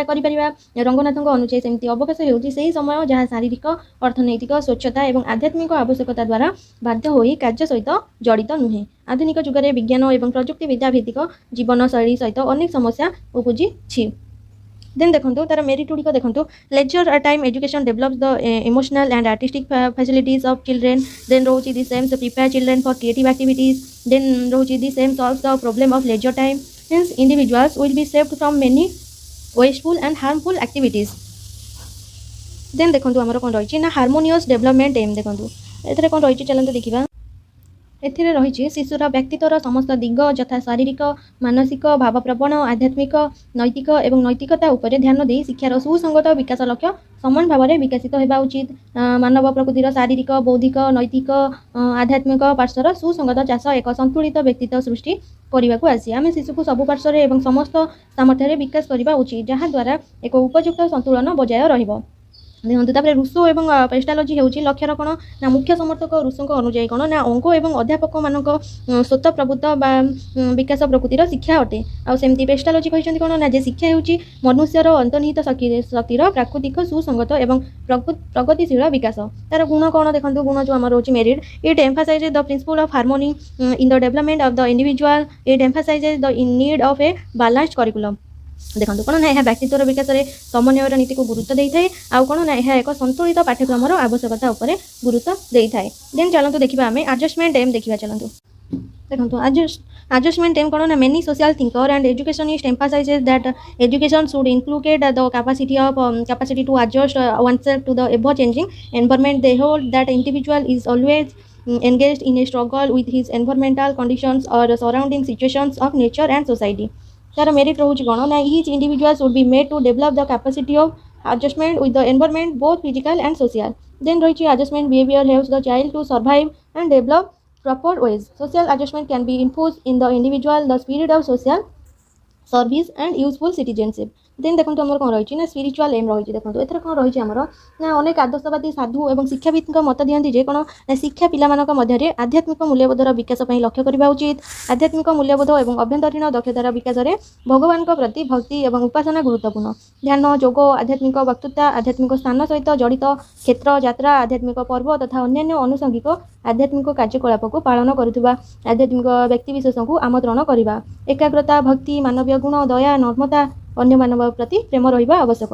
रंगनाथ अनुଯାयी सेमती अवकाश होती समय जहाँ शारीरिक अर्थनैतिक स्वच्छता और आध्यात्मिक आवश्यकता द्वारा बाध्य हो कार्य सहित जड़ित नुहे आधुनिक जुगे विज्ञान और प्रजुक्ति विद्या भित्तिक जीवन शैली सहित अनेक समस्या उपजी देन देखो तार मेरिट गुड़िक देखो leisure time education develops the emotional and artistic facilities of children then रोची this aims prepare children for creative activities then रोची this aims solves the problem of leisure time since individuals will be saved from many wasteful and harmful activities then देखो आमर कौन रही ना harmonious development M देखो एथरे कौन रही चलते देखा एथिरे रही शिशुर व्यक्तित्वर समस्त दिग यथा शारीरिक मानसिक भावप्रवण आध्यात्मिक नैतिक और नैतिकता उपर ध्यान दे शिक्षार सुसंगत विकास लक्ष्य समान भाव में विकसित होगा उचित मानव प्रकृतिर शारीरिक बौद्धिक नैतिक आध्यात्मिक पार्श्वर सुसंगत चाष एक संतुलित व्यक्तित्व सृष्टि करने को आसी आम शिशु को सबु पार्श्वर और समस्त सामर्थ्य विकास करने उचित जहाँद्वारा एक उपयुक्त संतुलन बजाय रहिबो देखो तापर रूसो और पेस्टालोजी हूँ लक्ष्यर कौन ना मुख्य समर्थक रूसों अनुଯାयी कौन ना अंक और अध्यापक मान स्वतः प्रभुत्व विकास प्रकृतिर शिक्षा अटे आमती पेस्टालोजी कहते कौन ना जे शिक्षा हूँ मनुष्यर अंतर्निहित शक्तिर प्राकृतिक सुसंगत और प्रगतिशील विकास तार गुण कौन देखो गुण जो आम रोच merit it emphasises the principle of harmony in the development of the individual it emphasises the need of a balanced curriculum देखो कौन ना यह व्यक्तित्वर विकास में समन्वयर नीति को गुरुत्व देता है आउ कौन ना यह एक संतुलित पाठ्यक्रम आवश्यकता उपर गुरुत्व देता है। देन चलतु देखा आम एडजस्टमेंट एम देखा चलतु देखो adjustment aim कौन ना many social thinker and educationist emphasizes that education should inculcate the capacity to adjust oneself to the ever changing environment. They hold that individual is always engaged in a struggle with his environmental conditions or surrounding situations of nature and society. तार merit रोच कौन ना each individual should be made to develop the capacity of adjustment with the environment both physical and social. Then रही adjustment behavior helps the child to survive and develop proper ways. Social adjustment can be infused in the individual the spirit of social service and useful citizenship. Then देखो आम कौन रही ना spiritual M रही देखो एथर कौन रही आमर ना अनेक आदर्शवादी साधु और शिक्षाविद मत दिखती जे कौन ना शिक्षा पिलामध्ये आध्यात्मिक मूल्यबोधर विकास लक्ष्य करवा उचित। आध्यात्मिक मूल्यबोध और अभ्यंतरीण दक्षतार विकास में भगवान प्रति भक्ति और उपासना गुरुत्वपूर्ण। ध्यान योग आध्यात्मिक वक्तृता आध्यात्मिक स्थान सहित जड़ित क्षेत्र यात्रा आध्यात्मिक पर्व तथा अन्य आनुषंगिक आध्यात्मिक कार्यकलाप को पालन करुवा आध्यात्मिक व्यक्तिविशेष को आमंत्रण करवा। एकाग्रता भक्ति मानवीय गुण दया नर्मता अन्य मानव प्रति प्रेम रहिबा आवश्यक।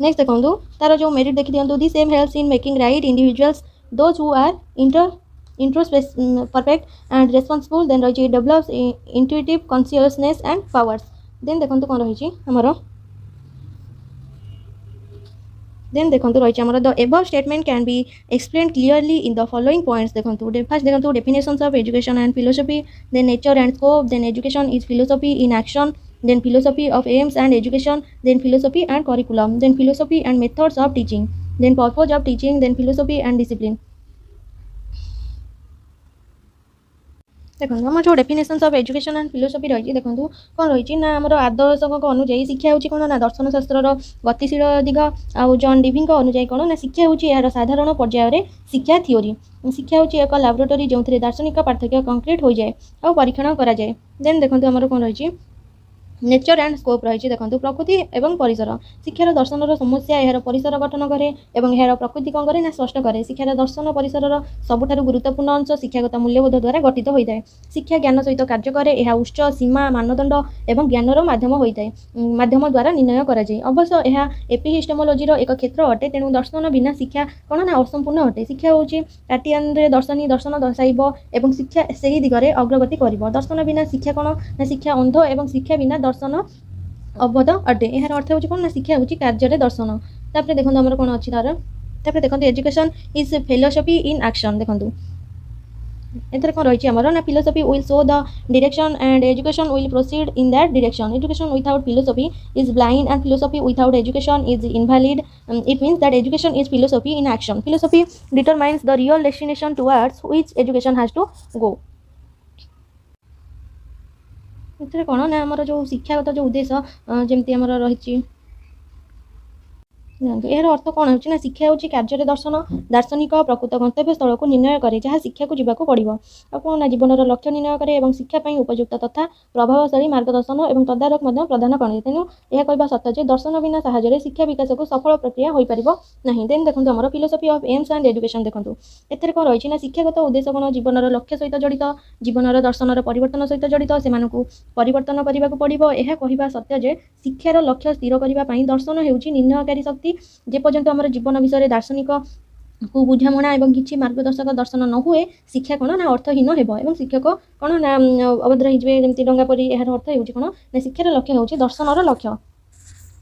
नेक्स्ट देखो तार जो मेरिट देखी दिखाँ this aim helps in making right individuals those who are perfect and responsible. Then रही develops intuitive consciousness and powers. Then देखो कौन रही आमर देन देखो रही आमर the above statement can be explain clearly in the following points. देखो first देखो definitions of education and philosophy. Then nature and scope. Then education is philosophy in action. Then philosophy of aims and education. Then philosophy and curriculum. Then philosophy and methods of teaching. Then purpose of teaching. Then philosophy and discipline. देखो आम जो definitions of education and philosophy रही देखो कौन रही ना आम आदर्शक अनुजाई शिक्षा हूँ कौन ना दर्शन शास्त्र गतिशील दिग आउ जॉन डिविंग अनुजाई कौन ना शिक्षा हूँ यार साधारण पर्यायर शिक्षा थ्योरी। शिक्षा हूँ एक लैबोरेटरी जो दार्शनिक पार्थक्य कंक्रीट हो जाए और परीक्षण कराए। देन देखो आम कौन रही नेचर एंड स्कोप रही देखो प्रकृति एवं परिसर। शिक्षार दर्शन समस्या यार परिसर गठन करे और यार प्रकृति कौन करे ना स्पष्ट करे। शिक्षार दर्शन परिसर सबुठारु गुरुत्वपूर्ण अंश शिक्षागत मूल्यबोध द्वारा गठित होता है। शिक्षा ज्ञान सहित कार्य करे यह उच्च सीमा मानदंड और ज्ञानर माध्यम होता है माध्यम द्वारा निर्णय कराए। अवश्य यह एपिस्टेमोलॉजी एक क्षेत्र अटे तेणु दर्शन बिना शिक्षा कौन ना असंपूर्ण अटे। शिक्षा हूँ कार्टियान दर्शनी दर्शन दर्शाइब और शिक्षा से दिगरे अग्रगति कर। दर्शन बिना शिक्षा कौन ना शिक्षा अंध और शिक्षा बिना दर्शन अवध अटे। यार अर्थ हूँ कौन ना शिक्षा हूँ कार्य दर्शन। तापर देखो आम कौन अच्छी तार तापर देखो education is philosophy in action. देखो एथर कौन रही आमर ना philosophy will show the direction and education will proceed in that direction. Education without philosophy is blind and philosophy without education is invalid. It means that education is philosophy in action. Philosophy determines the real destination towards which education has to go. एथरे कौन ना आमर जो शिक्षागत जो उद्देश्य जमती आमर रही यार अर्थ कौन हो ना शिक्षा हूँ कार्य दर्शन दार्शनिक प्रकृत गंतव्य स्थल को निर्णय करे जहाँ शिक्षा को जावाक पड़ो आ कौन ना जीवन लक्ष्य निर्णय करे और शिक्षापी उपयुक्त तथा प्रभावशाली मार्गदर्शन और तदारक प्रदान करे। तेणु यह कहवा सत्य जे दर्शन बिना साहाय्य शिक्षा विकास को सफल प्रक्रिया हो पार नहीं। देन देखो आमर philosophy of AIIMS and education. देखो एथेर कौन रही ना शिक्षागत उद्देश्य कौन जीवन लक्ष्य सहित जड़ित जीवन दर्शन परिवर्तन सहित जड़ित से परिवर्तन करने को पड़ो। यह कहवा सत्य जे शिक्षार लक्ष्य स्थिर करने दर्शन हो निर्णयकारी शक्ति जेपर्यंत आम जीवन विषय दार्शनिक को बुझामणा और किसी मार्गदर्शक दर्शन न हुए शिक्षा कौन ना अर्थहीन हो शिक्षक कौन ना अभद्र होमती डंगा परी यार अर्थ हो कौन ना शिक्षार लक्ष्य हूँ दर्शनर लक्ष्य।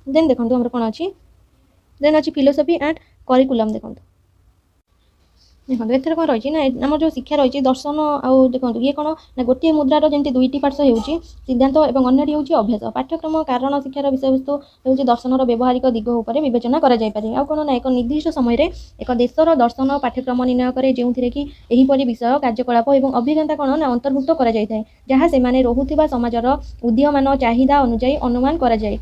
देन देखो आम कौन अच्छी देन अच्छी फिलोसफी एंड करिकुलम। देखो देखो एथर कौन रही ना आम जो शिक्षा रही दर्शन आउ देखो ये कौन ना गोटे मुद्रार जमी दुईटी पार्श्व हो सिद्धांत और अन्य हूँ अभ्यास। पाठ्यक्रम कारण शिक्षार विषय वस्तु हूँ दर्शनर व्यवहारिक दिग उपर विवेचना कराए। आ कौन ना एक निर्दिष्ट समय एक देशर दर्शन पाठ्यक्रम निर्णय करे जो कि यहीपरि विषय कार्यकलाप और अभिज्ञता कौन ना अंतर्भुक्त कराए जहाँ से रोहुथिबा समाजर उदीयमान चाहिदा अनुजाई अनुमान कराए।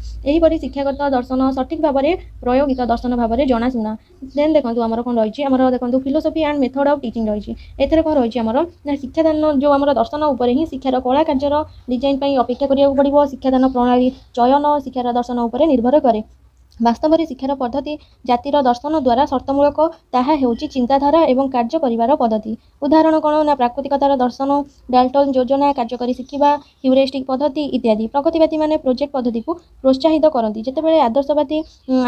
शिक्षागत दर्शन सठिक भाव में प्रयोगित दर्शन भाव में जनाशुना। देन देखो आमर कौन रही आमर देखो philosophy and method of teaching रही एथर कौन रही आमर ना शिक्षादान जो आम दर्शन उपर ही शिक्षार कला कार्यर डिजाइन अपेक्षा करा पड़ो। शिक्षादान प्रणाली चयन शिक्षार दर्शन उपर निर्भर करे। ବାସ୍ତବରେ ଶିକ୍ଷାର ପଦ୍ଧତି ଜାତିର ଦର୍ଶନ ଦ୍ୱାରା ସର୍ତ୍ତମୂଳକ, ତାହା ହେଉଛି ଚିନ୍ତାଧାରା ଏବଂ କାର୍ଯ୍ୟ କରିବାର ପଦ୍ଧତି। ଉଦାହରଣ କ'ଣ ନା ପ୍ରାକୃତିକତାର ଦର୍ଶନ, ଡାଲ୍ଟନ ଯୋଜନା, କାର୍ଯ୍ୟକରି ଶିଖିବା, ହ୍ୟୁରିଷ୍ଟିକ୍ ପଦ୍ଧତି ଇତ୍ୟାଦି। ପ୍ରଗତିବାଦୀମାନେ ପ୍ରୋଜେକ୍ଟ ପଦ୍ଧତିକୁ ପ୍ରୋତ୍ସାହିତ କରନ୍ତି, ଯେତେବେଳେ ଆଦର୍ଶବାଦୀ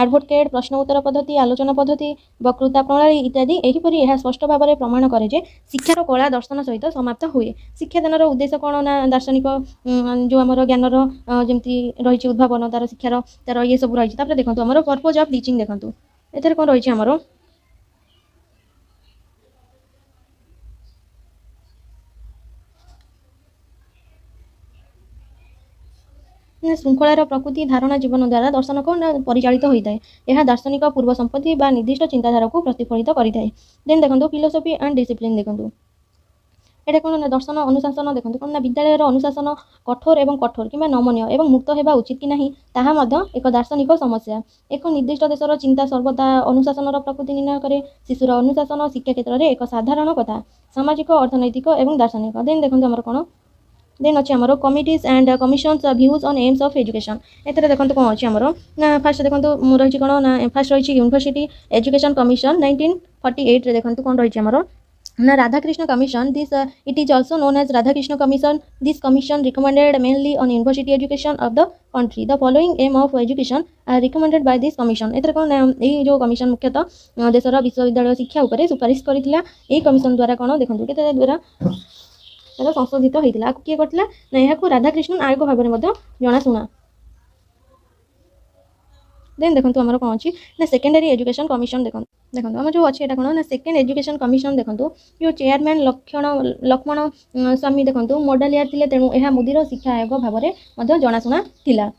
ଆଡଭୋକେଟ୍ ପ୍ରଶ୍ନ ଉତ୍ତର ପଦ୍ଧତି, ଆଲୋଚନା ପଦ୍ଧତି, ବକ୍ତୃତା ପ୍ରଣାଳୀ ଇତ୍ୟାଦି। ଏହିପରି ଏହା ସ୍ପଷ୍ଟ ଭାବରେ ପ୍ରମାଣ କରେ ଯେ ଶିକ୍ଷାର କଳା ଦର୍ଶନ ସହିତ ସମାପ୍ତ ହୁଏ। ଶିକ୍ଷାଦାନର ଉଦ୍ଦେଶ୍ୟ କ'ଣ ନା ଦାର୍ଶନିକ ଯେଉଁ ଆମର ଜ୍ଞାନର ଯେମିତି ରହିଛି ଉଦ୍ଭାବନ, ତାର ଶିକ୍ଷାର ତାର ଇଏ ସବୁ ରହିଛି। ତାପରେ ଦେଖନ୍ତୁ ଆମର ପର୍ପୋଜ ଅଫ୍ ଟିଚିଂ ଦେଖନ୍ତୁ ଏଥିରେ କ'ଣ ରହିଛି ଆମର ଶୃଙ୍ଖଳାର ପ୍ରକୃତି ଧାରଣା ଜୀବନ ଦ୍ୱାରା ଦର୍ଶନ କ'ଣ ନା ପରିଚାଳିତ ହୋଇଥାଏ। ଏହା ଦାର୍ଶନିକ ପୂର୍ବ ସମ୍ପତ୍ତି ବା ନିର୍ଦ୍ଦିଷ୍ଟ ଚିନ୍ତାଧାରାକୁ ପ୍ରତିଫଳିତ କରିଥାଏ। ଦେନ୍ ଦେଖନ୍ତୁ ଫିଲୋସଫି ଆଣ୍ଡ ଡିସିପ୍ଲିନ୍ ଦେଖନ୍ତୁ ଏଇଟା କ'ଣ ନା ଦର୍ଶନ ଅନୁଶାସନ ଦେଖନ୍ତୁ କ'ଣ ନା ବିଦ୍ୟାଳୟର ଅନୁଶାସନ କଠୋର ଏବଂ କଠୋର କିମ୍ବା ନମନୀୟ ଏବଂ ମୁକ୍ତ ହେବା ଉଚିତ କି ନାହିଁ ତାହା ମଧ୍ୟ ଏକ ଦାର୍ଶନିକ ସମସ୍ୟା। ଏକ ନିର୍ଦ୍ଦିଷ୍ଟ ଦେଶର ଚିନ୍ତା ସର୍ବଦା ଅନୁଶାସନର ପ୍ରକୃତି ନିର୍ଣ୍ଣୟ କରେ। ଶିଶୁର ଅନୁଶାସନ ଶିକ୍ଷା କ୍ଷେତ୍ରରେ ଏକ ସାଧାରଣ କଥା। ସାମାଜିକ, ଅର୍ଥନୈତିକ ଏବଂ ଦାର୍ଶନିକ। ଦେନ୍ ଦେଖନ୍ତୁ ଆମର କ'ଣ ଦେନ୍ ଅଛି ଆମର committees and commissions views on aims of education. ଏଥିରେ ଦେଖନ୍ତୁ କ'ଣ ଅଛି ଆମର ନା ଫାର୍ଷ୍ଟ ଦେଖନ୍ତୁ ରହିଛି କ'ଣ ନା ଫାର୍ଷ୍ଟ ରହିଛି ୟୁନିଭର୍ସିଟି ଏଜୁକେସନ୍ କମିଶନ୍ 1948 ରେ ଦେଖନ୍ତୁ କ'ଣ ରହିଛି ଆମର na Radhakrishna Commission. It is also known as Radhakrishna Commission. This commission recommended mainly on university education of the country. The following aim of education are recommended by this commission. एतरे कोन एई जो commission मुख्यतः देशर विश्वविद्यालय शिक्षा उपरे सुपारिश करिथिला। एई commission द्वारा कोन देखंतु केते द्वारा एटा संशोधित होइतिला। किए करथिला ना एहाकु राधाकृष्णन आयोग भाबरे मध्ये जणाशुना। देन देखंतु हमर कोन अछि ना सेकेंडरी एजुकेशन कमिशन देखंतु हम जो अछि एटा कोन ना सेकेंड एजुकेशन कमिशन देखंतु जो चेयरमैन लक्ष्मण स्वामी देखंतु मोडालियर थिले, तेणु एहा मुदीर शिक्षा आयोग भाबरे मध्ये जणाशुना थिला।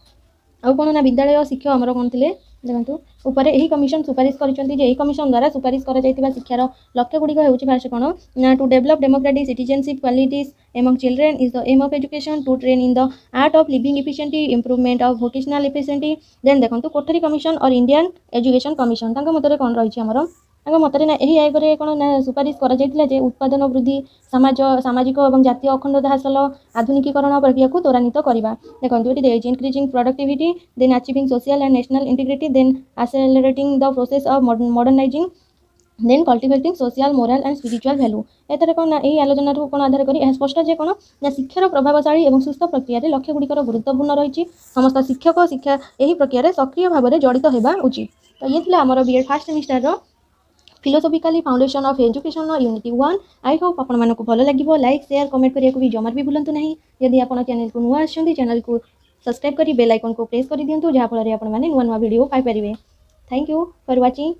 आउ कोन ना विद्यालय शिक्षक हमर कोन थिले देखंतु ऊपर एही कमिशन सुपारिश करिसंती जे एही कमिशन द्वारा सुपारिश करा जायतिबा शिक्षार लक्ष्य गुडी हेउछि फास्ट कोन ना to develop democratic citizenship qualities among children is the aim of education, to train in the art of living efficiently, improvement of vocational efficiently. Then देखंतु कोठरी कमिशन और इंडियन एजुकेशन कमिशन तांका मतरे कोन रहिछि हमर तांका मतरे ना एही आयोगरे कोन ना सुपारिश करा जायतिला जे उत्पादन वृद्धि, सामाजिक एवं जातीय अखंडता हासिल, आधुनिकीकरण प्रक्रिया को त्वरान्वित करबा। देखंतु एटी देछि increasing productivity, then achieving social and national integrity, then accelerating the process of modernizing, then cultivating social, moral and spiritual value। एतरे कोन ना एही आलोचना रु कोन आधार करी स्पष्ट जे कोन ना शिक्षार प्रभावशाली एवं सुस्थ प्रक्रिया रे लक्ष्य गुडी गुरुत्वपूर्ण रहिछि। समस्त शिक्षक शिक्षा एही प्रक्रिया रे सक्रिय भाव में जड़ित हेबा उचित। तो ये थिला हमर बीएड फर्स्ट सेमिस्टर रो philosophically foundation of education unit 1। I hope आपण मानको भलो लागिबो। लाइक शेयर कमेंट करिया को भी जमार भी भूलंतु नहीं। यदि आपण चैनल को नुआ आछंती चैनल को सब्सक्राइब करी बेल आइकन को प्रेस कर दियंतु, जहा फल रे आपण माने नुआ नुआ वीडियो पाई परिबे। Thank you for watching.